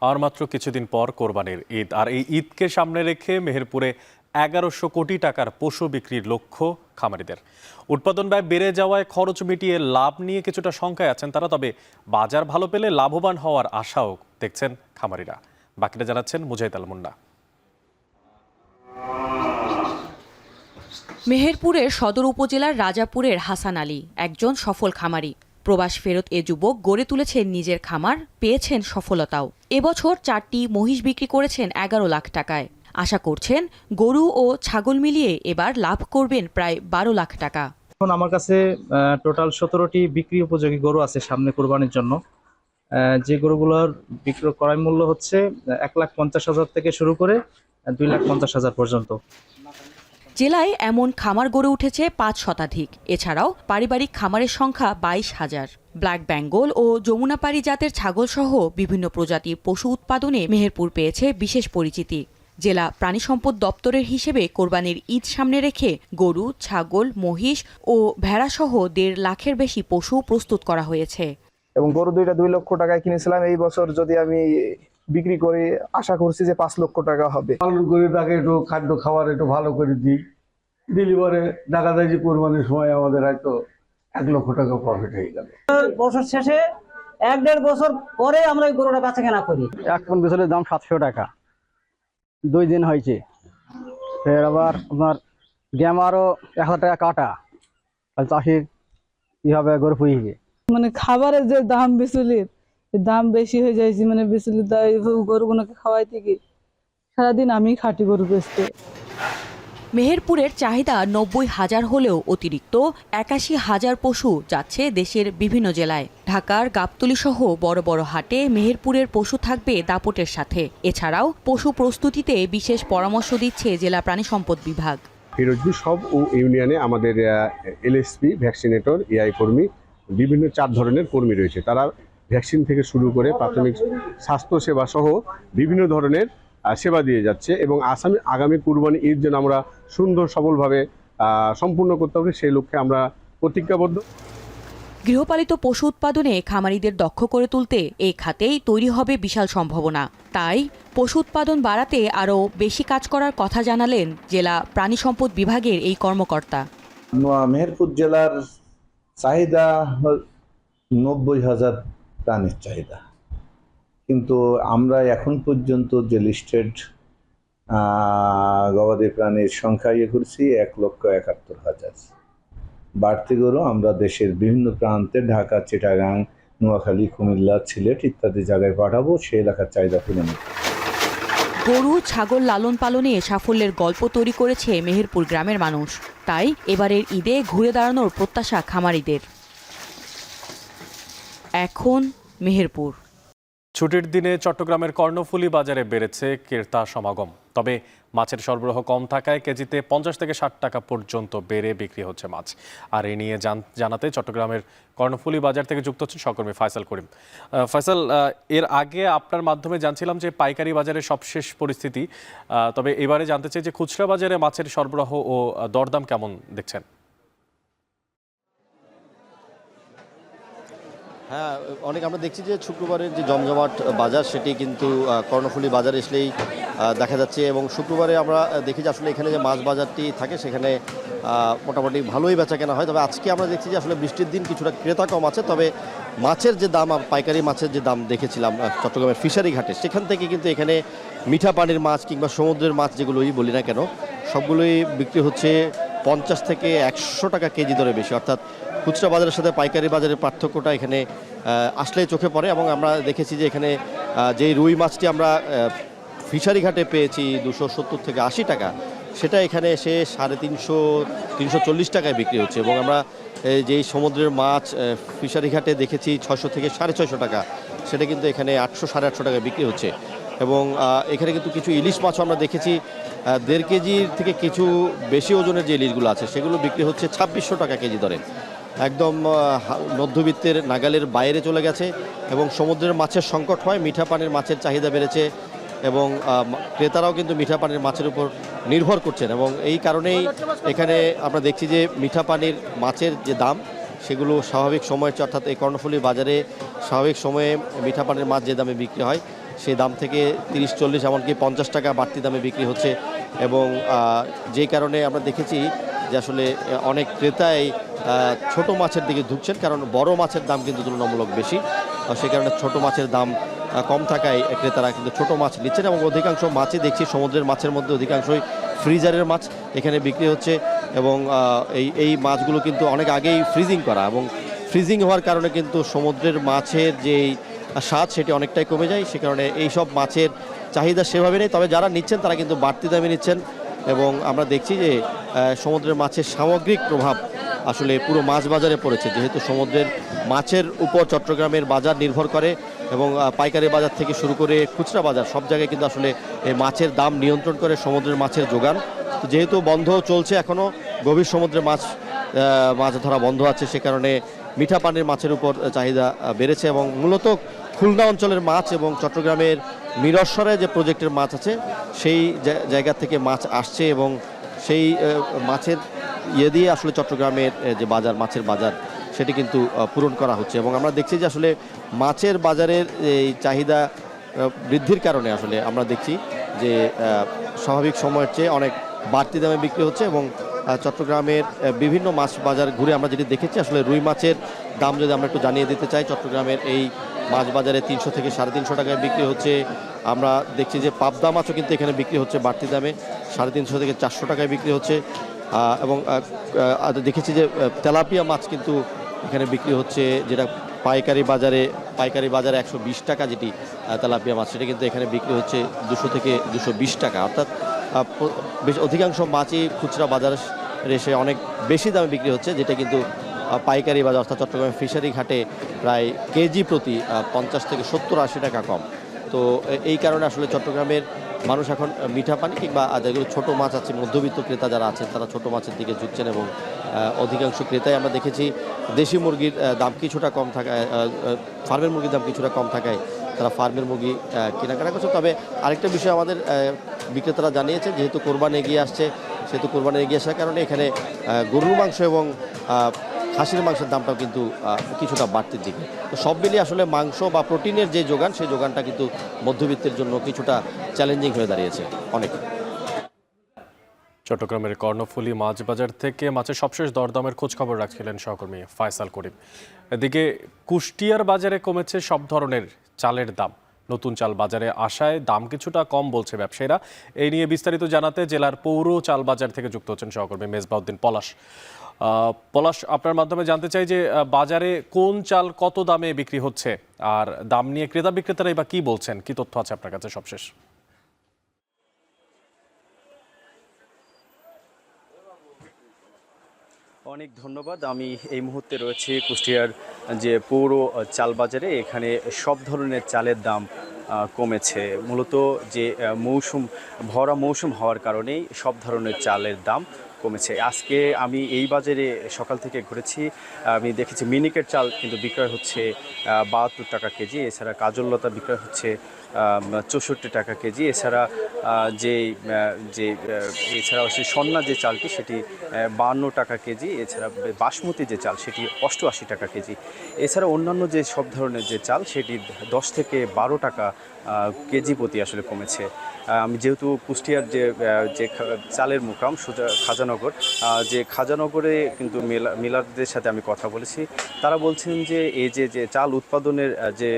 আর মাত্র কিছুদিন পর কোরবানির ঈদ, আর এই ঈদকে সামনে রেখে মেহেরপুরে 1100 কোটি টাকার পশু বিক্রির লক্ষ্য খামারিদের। উৎপাদন ব্যয় বেড়ে যাওয়ায় খরচ মিটিয়ে লাভ নিয়ে কিছুটা শঙ্কায় আছেন তারা, তবে বাজার ভালো পেলে লাভবান হওয়ার আশাও দেখছেন খামারিরা। বাকিটা জানাচ্ছেন মুজাহিদ আল মুন্না। মেহেরপুরের সদর উপজেলার রাজাপুরের হাসান আলী একজন সফল খামারি। প্রবাস ফেরত এ যুবক গড়ে তুলেছেন নিজের খামার, পেয়েছেন সফলতাও। এবছর 4টি মহিষ বিক্রি করেছেন 11 লাখ টাকায়। আশা করছেন গরু ও ছাগল মিলিয়ে এবার লাভ করবেন প্রায় 12 লাখ টাকা। এখন আমার কাছে টোটাল 17টি বিক্রি উপযোগী গরু আছে সামনে কোরবানির জন্য। যে গরুগুলোর বিক্রয় ক্রয় মূল্য হচ্ছে 1,50,000 থেকে শুরু করে 2,50,000 পর্যন্ত। জেলায় এমন খামার গড়ে উঠেছে 5 শতাধিক। এছাড়াও পারিবারিক খামারের সংখ্যা 22,000। ব্ল্যাক বেঙ্গল ও যমুনাপাড়ি জাতের ছাগল সহ বিভিন্ন প্রজাতির পশু উৎপাদনে মেহেরপুর পেয়েছে বিশেষ পরিচিতি। জেলা প্রাণী সম্পদ দপ্তরের হিসেবে কোরবানির ঈদ সামনে রেখে গরু, ছাগল, মহিষ ও ভেড়া সহ 1.5 লাখের বেশি পশু প্রস্তুত করা হয়েছে। এবং গরু 2 লক্ষ টাকায় কিনেছিলাম। এই বছর যদি আমি বিক্রি করে আশা করছি যে 5 লক্ষ টাকা হবে। পালন করে তাকে একটু খাদ্য খাবার একটু ভালো করে দিই, দিলি পরে দেখা যায় যে কোরবানির সময় আমাদের হয়তো 1 লক্ষ টাকা প্রফিট হয়ে গেল। বছর শেষে 1-1.5 বছর পরে আমরা এই গরুটা বেচা কেনা করি। এক পন বিছলের দাম 700 টাকা, 2 দিন হয়েছে। ফের আবার আপনার গ্যাম আরো 1000 টাকা কাটা। চাষির কি হবে, গরু পুষবে। মানে খাবারের যে দাম বিচলিত, দাম বেশি হয়ে যাইছে, মানে বিচলিত গরুগুলোকে খাওয়াইতে কি সারাদিন আমি খাটি গরু বেচতে। মেহেরপুরের চাহিদা 90,000 হলেও অতিরিক্ত 81,000 পশু যাচ্ছে দেশের বিভিন্ন জেলায়। ঢাকার গাবতলী সহ বড় বড় হাটে মেহেরপুরের পশু থাকবে দাপটের সাথে। এছাড়াও পশু প্রস্তুতিতে বিশেষ পরামর্শ দিচ্ছে জেলা প্রাণী সম্পদ বিভাগ। ফিরোজপুর সব ইউনিয়নে আমাদের এলএসপি, ভ্যাকসিনেটর, এআই কর্মী, বিভিন্ন 4 ধরনের কর্মী রয়েছে। তারা ভ্যাকসিন থেকে শুরু করে প্রাথমিক স্বাস্থ্য সেবা সহ বিভিন্ন ধরনের সেবা দিয়ে যাচ্ছে এবং আগামী কুরবানি ঈদ যেন আমরা সুন্দর সফলভাবে সম্পূর্ণ করতে হবে, সেই লক্ষ্যে আমরা প্রতিজ্ঞাবদ্ধ। গৃহপালিত পশু উৎপাদনে খামারিদের দক্ষ করে তুলতে এই খাতেই তৈরি হবে বিশাল সম্ভাবনা। তাই পশু উৎপাদন বাড়াতে আরও বেশি কাজ করার কথা জানালেন জেলা প্রাণী সম্পদ বিভাগের এই কর্মকর্তা। মেহেরপুর জেলার চাহিদা 90,000 প্রাণীর চাহিদা, কিন্তু আমরা এখন পর্যন্ত যে লিস্টেড গবাদি প্রাণীর সংখ্যা করছি 1,71,000। বাড়তি গরু আমরা দেশের বিভিন্ন প্রান্তে, ঢাকা, চিটাগাং, নোয়াখালী, কুমিল্লা, সিলেট ইত্যাদি জায়গায় পাঠাবো, সে এলাকার চাহিদা কিনে নেব। গরু ছাগল লালন পালনে সাফল্যের গল্প তৈরি করেছে মেহেরপুর গ্রামের মানুষ। তাই এবারের ঈদে ঘুরে দাঁড়ানোর প্রত্যাশা খামারিদের। এখন মেহেরপুর। ছুটির দিনে চট্টগ্রামের কর্ণফুলী বাজারে বেড়েছে ক্রেতা সমাগম। তবে মাছের সরবরাহ কম থাকায় কেজিতে 50 থেকে 60 টাকা পর্যন্ত বেড়ে বিক্রি হচ্ছে মাছ। আর এ নিয়ে জানাতে চট্টগ্রামের কর্ণফুলী বাজার থেকে যুক্ত হচ্ছেন সহকর্মী ফয়সাল করিম। ফয়সাল, এর আগে আপনার মাধ্যমে জানছিলাম যে পাইকারি বাজারের সবশেষ পরিস্থিতি, তবে এবারে জানতে চাই যে খুচরা বাজারে মাছের সরবরাহ ও দরদাম কেমন দেখছেন? হ্যাঁ, অনেক আমরা দেখছি যে শুক্রবারের যে জমজমাট বাজার সেটি কিন্তু কর্ণফুলী বাজার এসলেই দেখা যাচ্ছে। এবং শুক্রবারে আমরা দেখি যে আসলে এখানে যে মাছ বাজারটি থাকে সেখানে মোটামুটি ভালোই বেচা কেনা হয়। তবে আজকে আমরা দেখছি যে আসলে বৃষ্টির দিন কিছুটা ক্রেতা কম আছে। তবে মাছের যে দাম, পাইকারি মাছের যে দাম দেখেছিলাম চট্টগ্রামের ফিশারি ঘাটে, সেখান থেকে কিন্তু এখানে মিঠা পানির মাছ কিংবা সমুদ্রের মাছ যেগুলোই বলি না কেন, সবগুলোই বিক্রি হচ্ছে 50 থেকে 100 টাকা কেজি দরে বেশি। অর্থাৎ খুচরা বাজারের সাথে পাইকারি বাজারের পার্থক্যটা এখানে আসলেই চোখে পড়ে। এবং আমরা দেখেছি যে এখানে যেই রুই মাছটি আমরা ফিশারি ঘাটে পেয়েছি 270 থেকে 80 টাকা, সেটা এখানে এসে 350-340 টাকায় বিক্রি হচ্ছে। এবং আমরা যেই সমুদ্রের মাছ ফিশারি ঘাটে দেখেছি 600 থেকে 650 টাকা, সেটা কিন্তু এখানে 800-850 টাকায় বিক্রি হচ্ছে। এবং এখানে কিন্তু কিছু ইলিশ মাছও আমরা দেখেছি 1.5 কেজির থেকে কিছু বেশি ওজনের যে ইলিশগুলো আছে সেগুলো বিক্রি হচ্ছে 2600 টাকা কেজি দরে। একদম মধ্যবিত্তের নাগালের বাইরে চলে গেছে। এবং সমুদ্রের মাছের সংকট হয়, মিঠা পানির মাছের চাহিদা বেড়েছে এবং ক্রেতারাও কিন্তু মিঠা পানির মাছের উপর নির্ভর করছেন। এবং এই কারণেই এখানে আমরা দেখছি যে মিঠা পানির মাছের যে দাম সেগুলো স্বাভাবিক সময়ের চেয়ে, অর্থাৎ এই কর্ণফুলী বাজারে স্বাভাবিক সময়ে মিঠা পানির মাছ যে দামে বিক্রি হয় সেই দাম থেকে 30-40 এমনকি 50 টাকা বাড়তি দামে বিক্রি হচ্ছে। এবং যেই কারণে আমরা দেখেছি যে আসলে অনেক ক্রেতাই ছোট মাছের দিকে ঢুকছেন, কারণ বড় মাছের দাম কিন্তু তুলনামূলক বেশি। সে কারণে ছোট মাছের দাম কম থাকায় ক্রেতারা কিন্তু ছোট মাছ নিচ্ছেন। এবং অধিকাংশ মাছই দেখছি সমুদ্রের মাছের মধ্যে অধিকাংশই ফ্রিজারের মাছ এখানে বিক্রি হচ্ছে। এবং এই মাছগুলো কিন্তু অনেক আগেই ফ্রিজিং করা, এবং ফ্রিজিং হওয়ার কারণে কিন্তু সমুদ্রের মাছের যেই স্বাদ সেটি অনেকটাই কমে যায়। সে কারণে এই সব মাছের চাহিদা সেভাবে নেই। তবে যারা নিচ্ছেন তারা কিন্তু বাড়তি দামে নিচ্ছেন। এবং আমরা দেখছি যে সমুদ্রের মাছের সামগ্রিক প্রভাব আসলে পুরো মাছ বাজারে পড়েছে, যেহেতু সমুদ্রের মাছের উপর চট্টগ্রামের বাজার নির্ভর করে। এবং পাইকারি বাজার থেকে শুরু করে খুচরা বাজার সব জায়গায় কিন্তু আসলে এই মাছের দাম নিয়ন্ত্রণ করে সমুদ্রের মাছের যোগান। তো যেহেতু বন্ধ চলছে, এখনও গভীর সমুদ্রে মাছ ধরা বন্ধ আছে, সে কারণে মিঠা পানির মাছের উপর চাহিদা বেড়েছে। এবং মূলত খুলনা অঞ্চলের মাছ এবং চট্টগ্রামের মিরসরে যে প্রজেক্টের মাছ আছে সেই জায়গা থেকে মাছ আসছে। এবং সেই মাছের দিয়ে আসলে চট্টগ্রামের যে বাজার, মাছের বাজার, সেটি কিন্তু পূরণ করা হচ্ছে। এবং আমরা দেখছি যে আসলে মাছের বাজারের এই চাহিদা বৃদ্ধির কারণে আসলে আমরা দেখছি যে স্বাভাবিক সময়ের চেয়ে অনেক বাড়তি দামে বিক্রি হচ্ছে। এবং চট্টগ্রামের বিভিন্ন মাছ বাজার ঘুরে আমরা যেটি দেখেছি, আসলে রুই মাছের দাম যদি আমরা একটু জানিয়ে দিতে চাই, চট্টগ্রামের এই মাছ বাজারে 300 থেকে 350 টাকায় বিক্রি হচ্ছে। আমরা দেখছি যে পাবদা মাছও কিন্তু এখানে বিক্রি হচ্ছে বাড়তি দামে 350 থেকে 400 টাকায় বিক্রি হচ্ছে। এবং দেখেছি যে তেলাপিয়া মাছ কিন্তু এখানে বিক্রি হচ্ছে, যেটা পাইকারি বাজারে 120 টাকা যেটি তেলাপিয়া মাছ, সেটা কিন্তু এখানে বিক্রি হচ্ছে 200 থেকে 220 টাকা। অর্থাৎ অধিকাংশ মাছই খুচরা বাজারে এসে অনেক বেশি দামে বিক্রি হচ্ছে, যেটা কিন্তু পাইকারি বাজার অর্থাৎ চট্টগ্রামের ফিশারি ঘাটে প্রায় কেজি প্রতি 50 থেকে 70-80 টাকা কম। তো এই কারণে আসলে চট্টগ্রামের মানুষ এখন মিঠা পানি কিংবা যেগুলো ছোটো মাছ আছে, মধ্যবিত্ত ক্রেতা যারা আছেন তারা ছোটো মাছের দিকে ঝুঁকছেন। এবং অধিকাংশ ক্রেতাই আমরা দেখেছি দেশি মুরগির দাম কিছুটা কম থাকায়, ফার্মের মুরগির দাম কিছুটা কম থাকায় তারা ফার্মের মুরগি কেনাকাটা করছে। তবে আরেকটা বিষয় আমাদের বিক্রেতারা জানিয়েছে, যেহেতু কোরবানি এগিয়ে আসছে, সেহেতু কোরবানি এগিয়ে আসার কারণে এখানে গরুর মাংস এবং খাসির মাংসের দামটাও কিন্তু কিছুটা বাড়তির দিকে। তো সব মিলিয়ে আসলে মাংস বা প্রোটিনের যে যোগান, সেই যোগানটা কিন্তু মধ্যবিত্তের জন্য কিছুটা চ্যালেঞ্জিং হয়ে দাঁড়িয়েছে অনেক। চট্টগ্রামের কর্ণফুলী মাছ বাজার থেকে মাছের সবশেষ দরদামের খোঁজ খবর রাখছিলেন সহকর্মী ফয়সাল করিম। এদিকে কুষ্টিয়ার বাজারে কমেছে সব ধরনের চালের দাম। নতুন চাল বাজারে আসায় দাম কিছুটা কম বলছে ব্যবসায়ীরা। এই নিয়ে বিস্তারিত জানাতে জেলার পৌর চাল বাজার থেকে যুক্ত হচ্ছেন সহকর্মী মেজবাউদ্দিন পলাশ। পলাশ, আপনার মাধ্যমে জানতে চাই যে বাজারে কোন চাল কত দামে বিক্রি হচ্ছে, আর দাম নিয়ে ক্রেতা বিক্রেতারাই বা কি বলছেন, কি তথ্য আছে আপনার কাছে সবশেষ? অনেক ধন্যবাদ। আমি এই মুহূর্তে রয়েছে কুষ্টিয়ার যে পৌর চাল বাজারে। এখানে সব ধরনের চালের দাম কমেছে। মূলত যে ভরা মৌসুম হওয়ার কারণেই সব ধরনের চালের দাম কমেছে। আজকে আমি এই বাজারে সকাল থেকে ঘুরেছি, আমি দেখেছি মিনিকেট চাল কিন্তু বিক্রয় হচ্ছে 72 টাকা কেজি, এছাড়া কাজললতা বিক্রয় হচ্ছে 64 টাকা কেজি, এছাড়া এছাড়াও সেই সন্না যে চালটি সেটি 52 টাকা কেজি, এছাড়া বাসমতি যে চাল সেটি 88 টাকা কেজি, এছাড়া অন্যান্য যে সব ধরনের যে চাল সেটি 10 থেকে 12 টাকা কেজি প্রতি আসলে কমেছে। আমি যেহেতু কুষ্টিয়ার যে চালের মুকাম খাজানগর, যে খাজানগরে কিন্তু মিলারদের সাথে আমি কথা বলেছি, তারা বলছেন যে এই যে চাল উৎপাদনের যে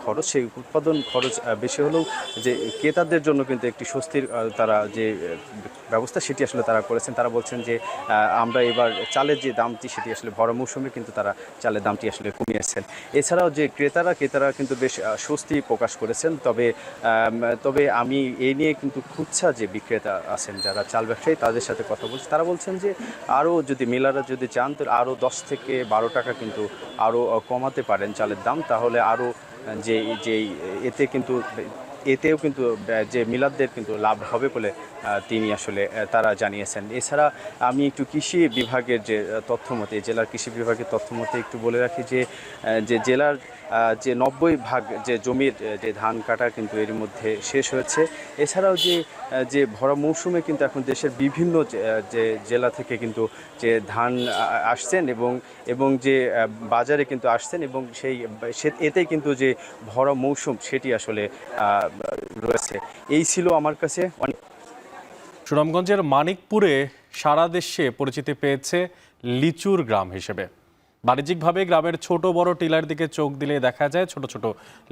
খরচ, সেই উৎপাদন খরচ বেশি হলেও যে ক্রেতাদের জন্য কিন্তু একটি স্বস্তির তারা যে ব্যবস্থা সেটি আসলে তারা করেছেন। তারা বলছেন যে আমরা এবার চালের যে দামটি সেটি আসলে ভরা মৌসুমে কিন্তু তারা চালের দামটি আসলে কমিয়েছেন। এছাড়াও যে ক্রেতারা কিন্তু বেশ স্বস্তি প্রকাশ করেছেন। তবে আমি এই নিয়ে কিন্তু খুচরা যে বিক্রেতা আছেন যারা চাল ব্যবসায়ী তাদের সাথে কথা বলছি, তারা বলছেন যে আরও যদি মিলাররা যদি চান তো আরও 10 থেকে 12 টাকা কিন্তু আরও কমাতে পারেন চালের দাম, তাহলে আরও এতেও কিন্তু যে মিলারদের কিন্তু লাভ হবে বলে তিনি আসলে তারা জানিয়েছেন। এছাড়া আমি একটু কৃষি বিভাগের যে তথ্য মতে, জেলার কৃষি বিভাগের তথ্য মতে একটু বলে রাখি যে জেলার যে 90% যে জমির যে ধান কাটা কিন্তু এর মধ্যে শেষ হয়েছে। এছাড়াও যে ভরা মৌসুমে কিন্তু এখন দেশের বিভিন্ন যে জেলা থেকে কিন্তু যে ধান আসছেন এবং যে বাজারে কিন্তু আসছেন, এবং এতে কিন্তু যে ভরা মৌসুম সেটি আসলে রয়েছে। এই ছিল আমার কাছে অনেক। সুনামগঞ্জের মানিকপুরে সারা দেশে পরিচিতি পেয়েছে লিচুর গ্রাম হিসেবে। বাণিজ্যিকভাবে গ্রামের ছোট বড় টিলার দিকে চোখ দিলে দেখা যায় ছোট ছোট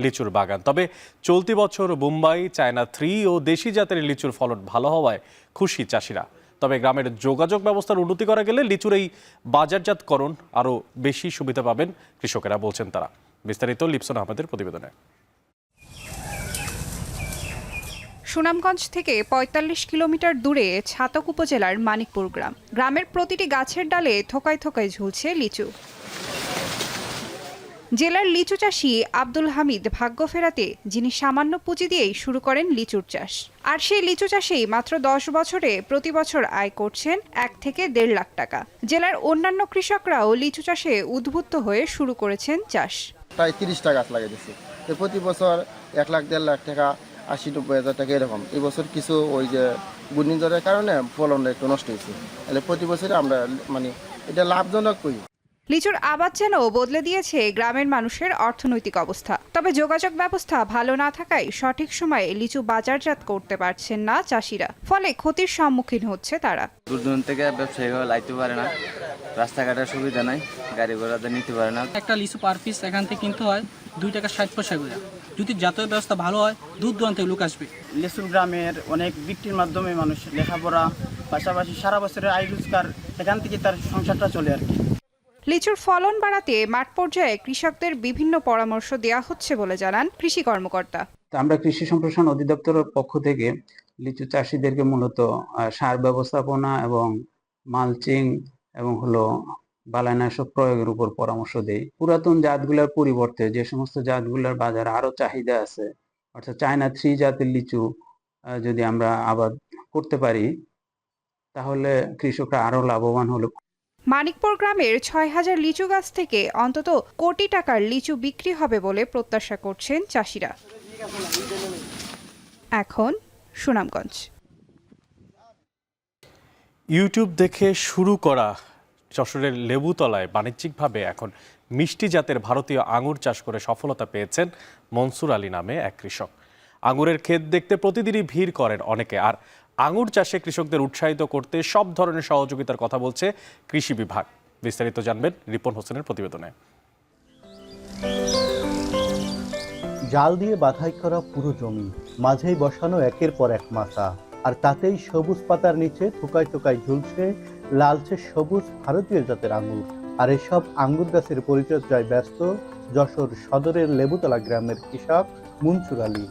লিচুর বাগান। তবে চলতি বছর বোম্বাই, চায়না 3 ও দেশি জাতের লিচুর ফলন ভালো হওয়ায় খুশি চাষিরা। তবে গ্রামের যোগাযোগ ব্যবস্থার উন্নতি করা গেলে লিচুর এই বাজারজাতকরণ আরও বেশি সুবিধা পাবেন কৃষকেরা, বলছেন তারা। বিস্তারিত লিপসন আহমেদের প্রতিবেদনে। সুনামগঞ্জ থেকে ৪৫ কিলোমিটার দূরে ছাতক উপজেলার মানিকপুর গ্রাম। গ্রামের প্রতিটি গাছের ডালে থোকায় থোকায় ঝুলছে লিচু। জেলার লিচু চাষি আব্দুল হামিদ ভাগ্য ফেরাতে যিনি সামান্য পুঁজি দিয়েই শুরু করেন লিচুর চাষ। আর সেই লিচু চাষেই মাত্র 10 বছরে প্রতি বছর আয় করছেন 1 থেকে 1.5 লাখ টাকা। জেলার অন্যান্য কৃষকরাও লিচু চাষে উদ্বুদ্ধ হয়ে শুরু করেছেন চাষ। প্রায় 30টা গাছ লাগিয়ে দিচ্ছি, তো প্রতি বছর 1 লাখ 1.5 লাখ টাকা, 80-90 হাজার টাকা এরকম। এই বছর কিছু ওই যে ঘূর্ণিঝড়ের কারণে ফলনটা একটু নষ্ট হয়েছে, তাহলে প্রতি বছরে আমরা এটা লাভজনক করি। লিচুর আবাদ যেন বদলে দিয়েছে গ্রামের মানুষের অর্থনৈতিক অবস্থা। তবে যোগাযোগ ব্যবস্থা ভালো না থাকায় সঠিক সময়ে লিচু বাজারজাত করতে পারছেন না চাষিরা, ফলে ক্ষতির সম্মুখীন হচ্ছে তারা। দূর দূরান্ত থেকে ব্যবসায়ীরা লাইতে পারে না, রাস্তাঘাটের সুবিধা নাই, গাড়ি ঘোড়াতে নিতে পারে না। একটা লিচু পার পিস এখান থেকে কিনতে হয় 2 টাকা 60 পয়সা করে। যদি যাতায়াত ব্যবস্থা ভালো হয় দূর দূরান্ত থেকে লোক আসবে। লিচু গ্রামের অনেক বিক্রির মাধ্যমে মানুষ লেখাপড়া পাশাপাশি সারা বছরের আয় রোজগার এখান থেকে তার সংসারটা চলে আর কি। লিচুর ফলন বাড়াতে মাঠ পর্যায়ে কৃষকদের বিভিন্ন পরামর্শ দেওয়া হচ্ছে বলে জানান কৃষি কর্মকর্তা। আমরা কৃষি সম্প্রসারণ অধিদপ্তরের পক্ষ থেকে লিচু চাষিদেরকে মূলত সার ব্যবস্থাপনা এবং মালচিং এবং বালাইনাশক প্রয়োগের উপর পরামর্শ দেই। পুরাতন জাতগুলোর পরিবর্তে যে সমস্ত জাতগুলোর বাজারে আরো চাহিদা আছে, অর্থাৎ চায়না 3 জাতের লিচু যদি আমরা আবাদ করতে পারি তাহলে কৃষকরা আরো লাভবান হলো। মানিকপুর গ্রামের 6000 লিচু গাছ থেকে অন্তত কোটি টাকার লিচু বিক্রি হবে বলে প্রত্যাশা করছেন চাষিরা। এখন সুনামগঞ্জ। ইউটিউব দেখে শুরু করা যশোরের লেবুতলায় বাণিজ্যিকভাবে এখন মিষ্টি জাতের ভারতীয় আঙুর চাষ করে সফলতা পেয়েছেন মনসুর আলী নামে এক কৃষক। আঙুরের ক্ষেত দেখতে প্রতিদিনই ভিড় করেন অনেকে। আর আঙুর চাষে কৃষকদের উৎসাহিত করতে সব ধরনের সহযোগিতার কথা বলছে কৃষি বিভাগ। বিস্তারিত জানবেন রিপন হোসেনের প্রতিবেদনে। জাল দিয়ে বাধাই করা পুরো জমি, মাঝেই বসানো একের পর এক মাচা, আর তাতেই সবুজ পাতার নিচে থোকায় থোকায় ঝুলছে লালচে সবুজ ভারতীয় জাতের আঙ্গুর। আর এসব আঙ্গুর গাছের পরিচর্যায় ব্যস্ত যশোর সদরের লেবুতলা গ্রামের কৃষক মনসুর আলী।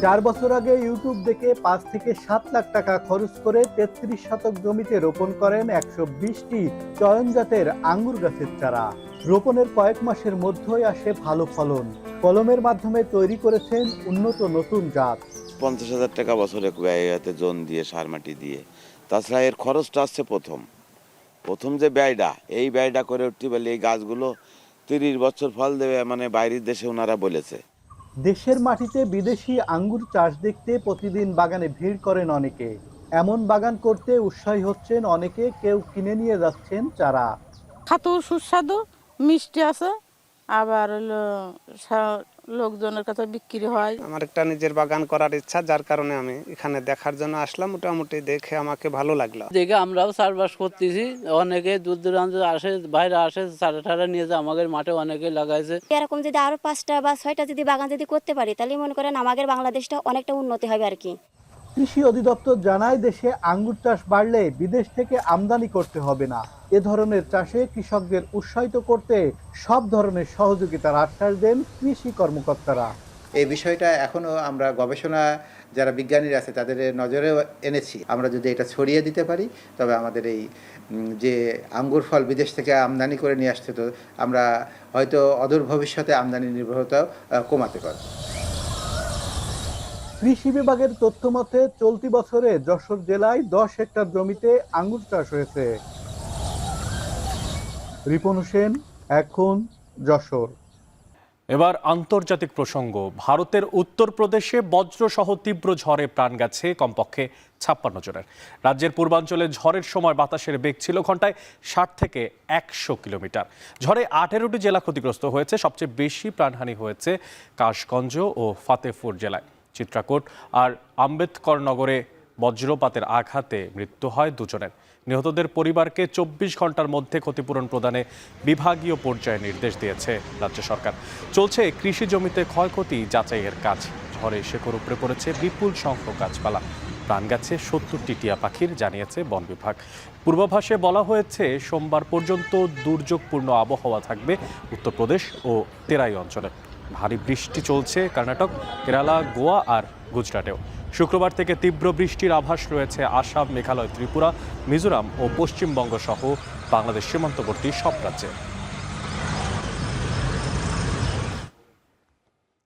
4 বছর আগে ইউটিউব দেখে 5 থেকে 7 লাখ টাকা খরচ করে 33 শতক জমিতে রোপণ করেন 120টি চয়ন জাতের আঙ্গুর গাছের চারা। রোপণের কয়েক মাসের মধ্যেই আসে ভালো ফলন। কলমের মাধ্যমে তৈরি করেছেন উন্নত নতুন জাত। 50,000 টাকা বছরে ব্যয়তে জোন দিয়ে সার মাটি দিয়ে, তাছাড়া এর খরচটা আসছে প্রথম যে ব্যয়টা, এই ব্যয়টা করে উঠতে পারলে এই গাছগুলো 30 বছর ফল দেবে, মানে বাইরের দেশে ওনারা বলেছে। দেশের মাটিতে বিদেশি আঙ্গুর চাষ দেখতে প্রতিদিন বাগানে ভিড় করেন অনেকে। এমন বাগান করতে উৎসাহী হচ্ছেন অনেকে, কেউ কিনে নিয়ে যাচ্ছেন চারা। খাতেও সুস্বাদু, মিষ্টি আছে, আবার হলো লোকজনের কাছে বিক্রি হয়। আমার একটা নিজের বাগান করার ইচ্ছা, যার কারণে আমি এখানে দেখার জন্য আসলাম। মোটামুটি দেখে আমাকে ভালো লাগলো। দেখে আমরাও চাষবাস করতেছি, অনেকে দূর দূরান্ত আসে, বাইরে আসে, চারা টারা নিয়ে যায়, আমাদের মাঠে অনেকে লাগাইছে। এরকম যদি আরো 5টা বা 6টা যদি বাগান যদি করতে পারি, তাহলে মনে করেন আমাদের বাংলাদেশটা অনেকটা উন্নতি হবে আর কি। কৃষি অধিদপ্তর জানায়, দেশে আঙ্গুর চাষ বাড়লে বিদেশ থেকে আমদানি করতে হবে না। এ ধরনের চাষে কৃষকদের উৎসাহিত করতে সব ধরনের সহযোগিতার আশ্বাস দেন কৃষি কর্মকর্তারা। এই বিষয়টা এখনো আমরা গবেষণা যারা বিজ্ঞানীরা আছে তাদের নজরে এনেছি। আমরা যদি এটা ছড়িয়ে দিতে পারি, তবে আমাদের এই যে আঙ্গুর ফল বিদেশ থেকে আমদানি করে নিয়ে আসতে, তো আমরা হয়তো অদূর ভবিষ্যতে আমদানি নির্ভরতাও কমাতে পারব। কৃষি বিভাগের তথ্য মতে চলতি বছরে যশোর জেলায় 10 হেক্টর জমিতে আঙ্গুর চাষ হয়েছে। রিপন হোসেন, এখন যশোর। এবার আন্তর্জাতিক প্রসঙ্গ। ভারতের উত্তরপ্রদেশে বজ্রসহ তীব্র ঝড়ে প্রাণ গেছে কমপক্ষে 56 জনের। রাজ্যের পূর্বাঞ্চলে ঝড়ের সময় বাতাসের বেগ ছিল ঘন্টায় 60 থেকে 100 কিলোমিটার। ঝড়ে 18টি জেলা ক্ষতিগ্রস্ত হয়েছে। সবচেয়ে বেশি প্রাণহানি হয়েছে কাশগঞ্জ ও ফাতেপুর জেলায়। চিত্রাকোট আর আম্বেদকর নগরে বজ্রপাতের আঘাতে মৃত্যু হয় 2 জনের। নিহতদের পরিবারকে 24 ঘন্টার মধ্যে ক্ষতিপূরণ প্রদানে বিভাগীয় পর্যায়ে নির্দেশ দিয়েছে রাজ্য সরকার। চলছে কৃষি জমিতে ক্ষয়ক্ষতি যাচাইয়ের কাজ। ঝড়ে শেকড় উপড়ে পড়েছে বিপুল সংখ্যক গাছপালা। প্রাণ গেছে 70টি টিয়া পাখির, জানিয়েছে বন বিভাগ। পূর্বাভাসে বলা হয়েছে সোমবার পর্যন্ত দুর্যোগপূর্ণ আবহাওয়া থাকবে উত্তরপ্রদেশ ও তেরাই অঞ্চলে। ভারী বৃষ্টি চলছে কর্ণাটক, কেরালা, গোয়া আর গুজরাটেও। শুক্রবার থেকে তীব্র বৃষ্টির আভাস রয়েছে আসাম, মেঘালয়, ত্রিপুরা, মিজোরাম ও পশ্চিমবঙ্গ সহ বাংলাদেশ সীমান্তবর্তী সব রাজ্যে।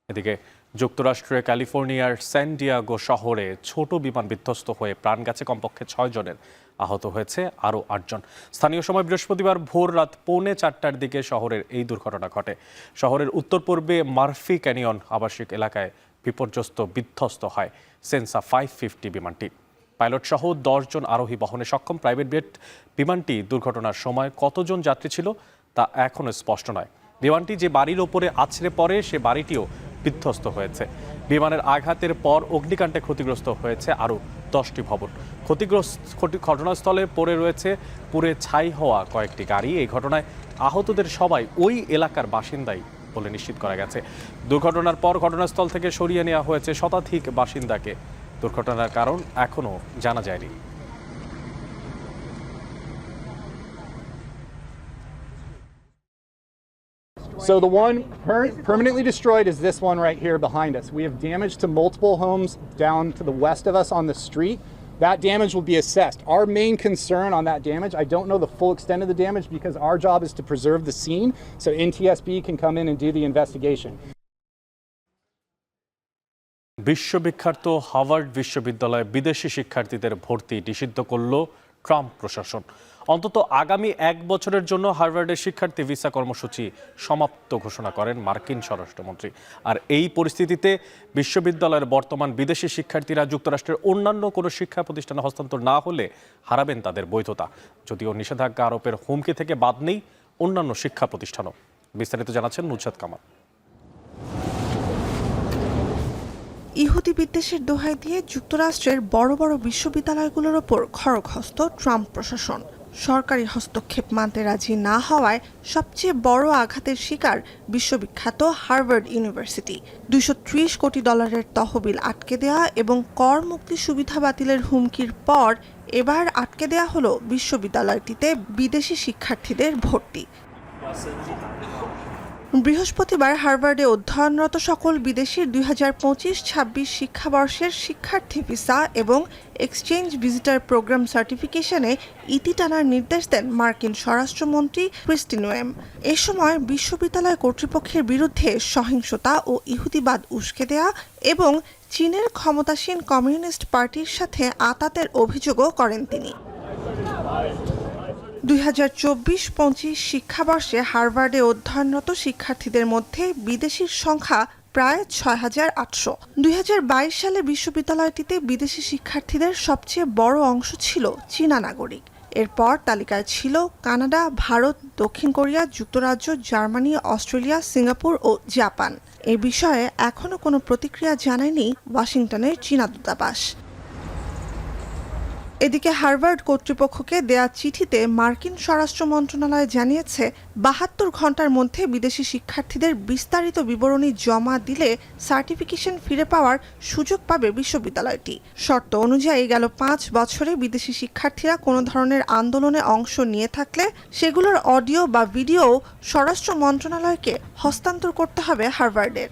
এদিকে যুক্তরাষ্ট্রের ক্যালিফোর্নিয়ার স্যান ডিয়েগো শহরে ছোট বিমান বিধ্বস্ত হয়ে প্রাণ গেছে কমপক্ষে 6 জনের, আহত হয়েছে আরও 8 জন। স্থানীয় সময় বৃহস্পতিবার ভোর রাত 3:45টার দিকে শহরের এই দুর্ঘটনা ঘটে। শহরের উত্তর পূর্বে মার্ফি ক্যানিয়ন আবাসিক এলাকায় বিপর্যস্ত বিধ্বস্ত হয় সেন্সা 550 বিমানটি। পাইলট সহ 10 জন আরোহী বহনে সক্ষম প্রাইভেট জেট বিমানটি দুর্ঘটনার সময় কতজন যাত্রী ছিল তা এখনও স্পষ্ট নয়। বিমানটি যে বাড়ির ওপরে আছড়ে পড়ে সে বাড়িটিও বিধ্বস্ত হয়েছে। বিমানের আঘাতের পর অগ্নিকাণ্ডে ক্ষতিগ্রস্ত হয়েছে আরও 10টি ভবন। ঘটনাস্থলে পড়ে রয়েছে পুড়ে ছাই হওয়া কয়েকটি গাড়ি। এই ঘটনায় আহতদের সবাই ওই এলাকার বাসিন্দাই বলে নিশ্চিত করা গেছে। দুর্ঘটনার পর ঘটনাস্থল থেকে সরিয়ে নেওয়া হয়েছে শতাধিক বাসিন্দাকে। দুর্ঘটনার কারণ এখনও জানা যায়নি। So the one permanently destroyed is this one right here behind us. We have damage to multiple homes down to the west of us on the street. That damage will be assessed. Our main concern on that damage, I don't know the full extent of the damage because our job is to preserve the scene so NTSB can come in and do the investigation. বিশ্ববিখ্যাত Harvard বিশ্ববিদ্যালয়ে বিদেশি শিক্ষার্থীদের ভর্তি নিষিদ্ধ করল Trump প্রশাসন। অন্তত আগামী 1 বছরের জন্য হার্ভার্ডের শিক্ষার্থী ভিসা কর্মসূচি সমাপ্ত ঘোষণা করেন মার্কিন স্বরাষ্ট্রমন্ত্রী। আর এই পরিস্থিতিতে বিশ্ববিদ্যালয়ের বর্তমান বিদেশি শিক্ষার্থীরা যুক্তরাষ্ট্রের অন্যান্য কোনো শিক্ষা প্রতিষ্ঠানে হস্তান্তর না হলে হারাবেন তাদের বৈধতা। যদিও নিষেধাজ্ঞা আরোপের হুমকি থেকে বাদ নেই অন্যান্য শিক্ষা প্রতিষ্ঠানও। বিস্তারিত জানাচ্ছেন নুসরাত কামাল। ইহুদি বিদ্বেষের দোহাই দিয়ে যুক্তরাষ্ট্রের বড় বড় বিশ্ববিদ্যালয়গুলোর ওপর খড়গহস্ত ট্রাম্প প্রশাসন। সরকারি হস্তক্ষেপ মানতে রাজি না হওয়ায় সবচেয়ে বড় আঘাতের শিকার বিশ্ববিখ্যাত হার্ভার্ড ইউনিভার্সিটি। $230 কোটি তহবিল আটকে দেওয়া এবং কর মুক্তি সুবিধা বাতিলের হুমকির পর এবার আটকে দেওয়া হলো বিশ্ববিদ্যালয়টিতে বিদেশি শিক্ষার্থীদের ভর্তি। বৃহস্পতিবার হার্ভার্ডে অধ্যয়নরত সকল বিদেশির 2025-26 শিক্ষাবর্ষের শিক্ষার্থী ভিসা এবং এক্সচেঞ্জ ভিজিটর প্রোগ্রাম সার্টিফিকেশনে ইতি টানার নির্দেশ দেন মার্কিন স্বরাষ্ট্রমন্ত্রী ক্রিস্টি নোয়েম। এ সময় বিশ্ববিদ্যালয় কর্তৃপক্ষের বিরুদ্ধে সহিংসতা ও ইহুদিবাদ উস্কে দেয়া এবং চীনের ক্ষমতাসীন কমিউনিস্ট পার্টির সাথে আঁতাতের অভিযোগও করেন তিনি। 2024-25 শিক্ষাবর্ষে হার্ভার্ডে অধ্যয়নরত শিক্ষার্থীদের মধ্যে বিদেশির সংখ্যা প্রায় 6,800। 2022 সালে বিশ্ববিদ্যালয়টিতে বিদেশি শিক্ষার্থীদের সবচেয়ে বড় অংশ ছিল চীনা নাগরিক। এরপর তালিকায় ছিল কানাডা, ভারত, দক্ষিণ কোরিয়া, যুক্তরাজ্য, জার্মানি, অস্ট্রেলিয়া, সিঙ্গাপুর ও জাপান। এ বিষয়ে এখনও কোনো প্রতিক্রিয়া জানায়নি ওয়াশিংটনের চীনা দূতাবাস। এদিকে হার্ভার্ড কর্তৃপক্ষকে দেয়া চিঠিতে মার্কিন স্বরাষ্ট্র মন্ত্রণালয় জানিয়েছে 72 ঘন্টার মধ্যে বিদেশি শিক্ষার্থীদের বিস্তারিত বিবরণী জমা দিলে সার্টিফিকেশন ফিরে পাওয়ার সুযোগ পাবে বিশ্ববিদ্যালয়টি। শর্ত অনুযায়ী গেল 5 বছরে বিদেশি শিক্ষার্থীরা কোনো ধরনের আন্দোলনে অংশ নিয়ে থাকলে সেগুলোর অডিও বা ভিডিও স্বরাষ্ট্র মন্ত্রণালয়কে হস্তান্তর করতে হবে হার্ভার্ডের।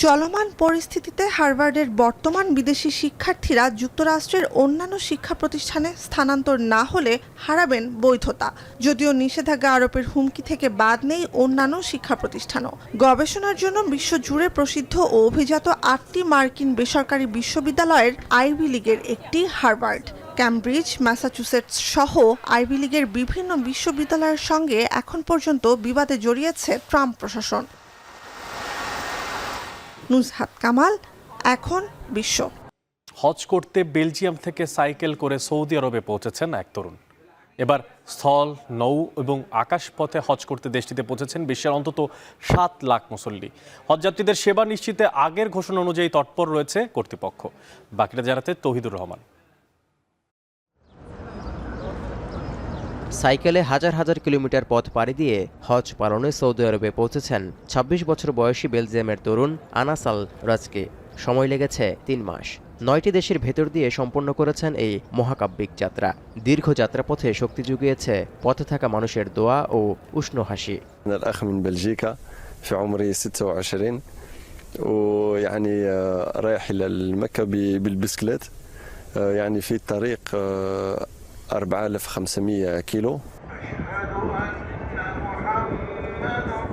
চলমান পরিস্থিতিতে হার্ভার্ডের বর্তমান বিদেশি শিক্ষার্থীরা যুক্তরাষ্ট্রের অন্যান্য শিক্ষা প্রতিষ্ঠানে স্থানান্তর না হলে হারাবেন বৈধতা। যদিও নিষেধাজ্ঞা আরোপের হুমকি থেকে বাদ নেই অন্যান্য শিক্ষা প্রতিষ্ঠানও। গবেষণার জন্য বিশ্বজুড়ে প্রসিদ্ধ ও অভিজাত 8টি মার্কিন বেসরকারি বিশ্ববিদ্যালয়ের আইভি লীগের একটি হার্ভার্ড। ক্যামব্রিজ, ম্যাসাচুসেটস সহ আইভি লীগের বিভিন্ন বিশ্ববিদ্যালয়ের সঙ্গে এখন পর্যন্ত বিবাদে জড়িয়েছে ট্রাম্প প্রশাসন। নুজহাত কামাল, এখন বিশ্ব। হজ করতে বেলজিয়াম থেকে সাইকেল করে সৌদি আরবে পৌঁছেছেন এক তরুণ। এবার স্থল, নৌ এবং আকাশপথে হজ করতে দেশটিতে পৌঁছেছেন বিশ্বের অন্তত 7 লাখ মুসল্লি। হজযাত্রীদের সেবা নিশ্চিতে আগের ঘোষণা অনুযায়ী তৎপর রয়েছে কর্তৃপক্ষ। বাকিটা জানাতে তৌহিদুর রহমান। সাইকেলে হাজার হাজার কিলোমিটার পথ পাড়ি দিয়ে হজ পালনে সৌদি আরবে পৌঁছেছেন 26 বছর বয়সী বেলজিয়ামের তরুণ আনাস আল রাজকে। সময় লেগেছে 3 মাস। 9টি দেশের ভেতর দিয়ে সম্পন্ন করেছেন এই মহাকাব্যিক যাত্রা। দীর্ঘ যাত্রাপথে শক্তি জুগিয়েছে পথে থাকা মানুষের দোয়া ও উষ্ণ হাসি। الأخ من بلجيكا في عمري 26 ويعني رايح إلى مكة بالبسكليت يعني في الطريق 4500 কিলো।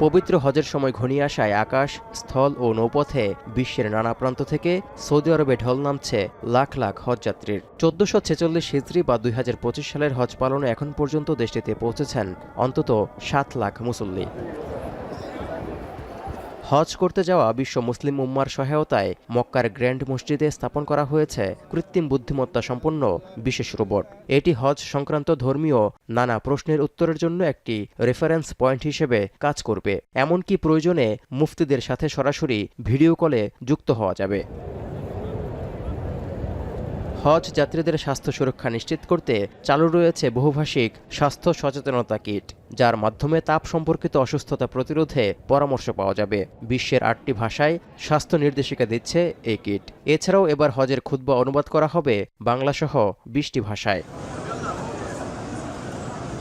পবিত্র হজের সময় ঘনিয়ে আসায় আকাশ, স্থল ও নৌপথে বিশ্বের নানা প্রান্ত থেকে সৌদি আরবে ঢল নামছে লাখ লাখ হজযাত্রীর। 1446 হিজরি বা 2025 সালের হজ পালনে এখন পর্যন্ত দেশটিতে পৌঁছেছেন অন্তত 7 লাখ মুসল্লি। হজ করতে যাওয়া বিশ্ব মুসলিম উম্মার সহায়তায় মক্কার গ্র্যান্ড মসজিদে স্থাপন করা হয়েছে কৃত্রিম বুদ্ধিমত্তা সম্পন্ন বিশেষ রোবট। এটি হজ সংক্রান্ত ধর্মীয় নানা প্রশ্নের উত্তরের জন্য একটি রেফারেন্স পয়েন্ট হিসেবে কাজ করবে। এমনকি প্রয়োজনে মুফতিদের সাথে সরাসরি ভিডিও কলে যুক্ত হওয়া যাবে। হজ যাত্রীদের স্বাস্থ্য সুরক্ষা নিশ্চিত করতে চালু রয়েছে বহুভাষিক স্বাস্থ্য সচেতনতা কিট, যার মাধ্যমে তাপ সম্পর্কিত অসুস্থতা প্রতিরোধে পরামর্শ পাওয়া যাবে। বিশ্বের 8টি ভাষায় স্বাস্থ্য নির্দেশিকা দিচ্ছে এই কিট। এছাড়াও এবার হজের খুতবা অনুবাদ করা হবে বাংলাসহ 20টি ভাষায়।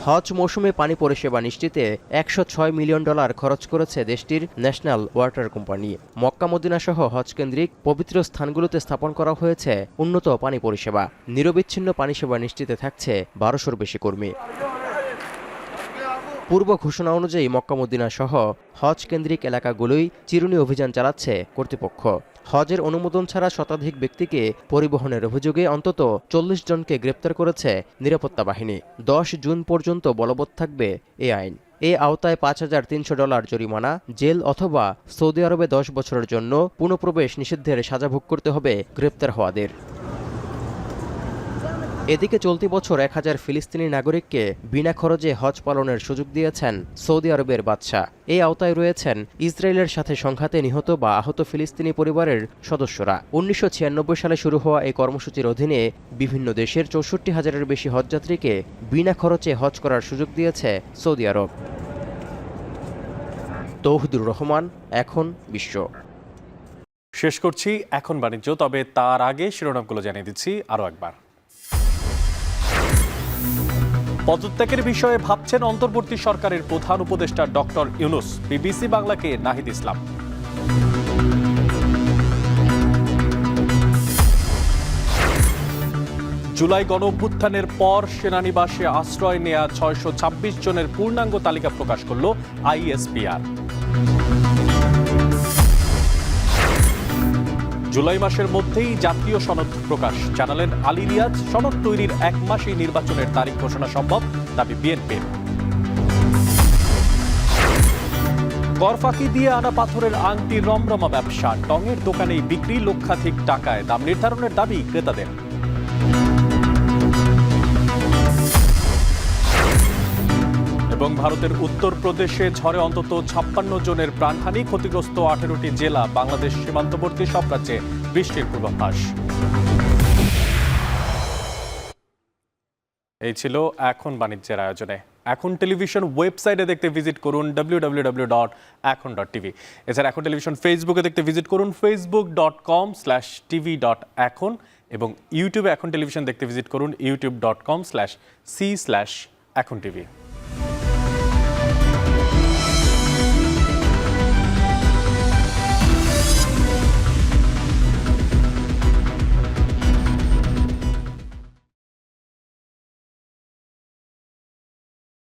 হজ মৌসুমে পানি পরিষেবা নিশ্চিতে $106 মিলিয়ন খরচ করেছে দেশটির national water company. Mecca Medina সহ হজ কেন্দ্রিক পবিত্র স্থানগুলোতে স্থাপন করা হয়েছে উন্নত পানি পরিষেবা। নিরবিচ্ছিন্ন পানি সেবা নিশ্চিতে থাকছে 1200-র বেশি কর্মী। পূর্ব ঘোষণা অনুযায়ী মক্কা মদিনা সহ হজ কেন্দ্রিক এলাকাগুলোই চিরুনি অভিযান চালাচ্ছে কর্তৃপক্ষ। হজের অনুমোদন ছাড়া শতাধিক ব্যক্তিকে পরিবহনের অভিযোগে অন্তত 40 জনকে গ্রেপ্তার করেছে নিরাপত্তা বাহিনী। 10 জুন পর্যন্ত বলবৎ থাকবে এ আইন। এ আওতায় $5300 জরিমানা, জেল অথবা সৌদি আরবে 10 বছরের জন্য পুনঃপ্রবেশ নিষিদ্ধের সাজা ভোগ করতে হবে গ্রেপ্তার হওয়াদের। এদিকে চলতি বছর 1000 ফিলিস্তিনি নাগরিককে বিনা খরচে হজ পালনের সুযোগ দিয়েছেন সৌদি আরবের বাদশা। এই আওতায় রয়েছেন ইসরায়েলের সাথে সংঘাতে নিহত বা আহত ফিলিস্তিনি পরিবারের সদস্যরা। 1996 সালে শুরু হওয়া এই কর্মসূচির অধীনে বিভিন্ন দেশের 64,000-এর বেশি হজযাত্রীকে বিনা খরচে হজ করার সুযোগ দিয়েছে সৌদি আরব। তৌহিদুর রহমান, এখন বিশ্ব। শেষ করছি এখন বাণিজ্য, তবে তার আগে শিরোনামগুলো জানিয়ে দিচ্ছি আরও একবার। পদত্যাগের বিষয়ে ভাবছেন অন্তর্বর্তী সরকারের প্রধান উপদেষ্টা ডক্টর ইউনূস, বিবিসি বাংলাকে নাহিদ ইসলাম। জুলাই গণঅভ্যুত্থানের পর সেনানিবাসে আশ্রয় নেয়া 626 জনের পূর্ণাঙ্গ তালিকা প্রকাশ করল আইএসপিআর। জুলাই মাসের মধ্যেই জাতীয় সনদ প্রকাশ জানালেন আলী রিয়াজ। সনদ তৈরির 1 মাসেই নির্বাচনের তারিখ ঘোষণা সম্ভব, দাবি বিএনপির। কর ফাঁকি দিয়ে আনা পাথরের আংটি রমরমা ব্যবসা, টঙের দোকানেই বিক্রি, লক্ষাধিক টাকায় দাম নির্ধারণের দাবি ক্রেতাদের। এবং ভারতের উত্তরপ্রদেশে ঝড়ে অন্তত 56 জনের প্রাণহানি, ক্ষতিগ্রস্ত 18টি জেলা, বাংলাদেশ সীমান্তবর্তী সব রাজ্যে বৃষ্টির পূর্বাভাস। এই ছিল এখন বাণিজ্যের আয়োজনে। এখন টেলিভিশন ওয়েবসাইটে দেখতে ভিজিট করুন www.এখন.tv। এছাড়া এখন টেলিভিশন ফেসবুকে দেখতে ভিজিট করুন facebook.com/tv.এখন এবং ইউটিউবে এখন টেলিভিশন দেখতে ভিজিট করুন youtube.com/c/এখন TV।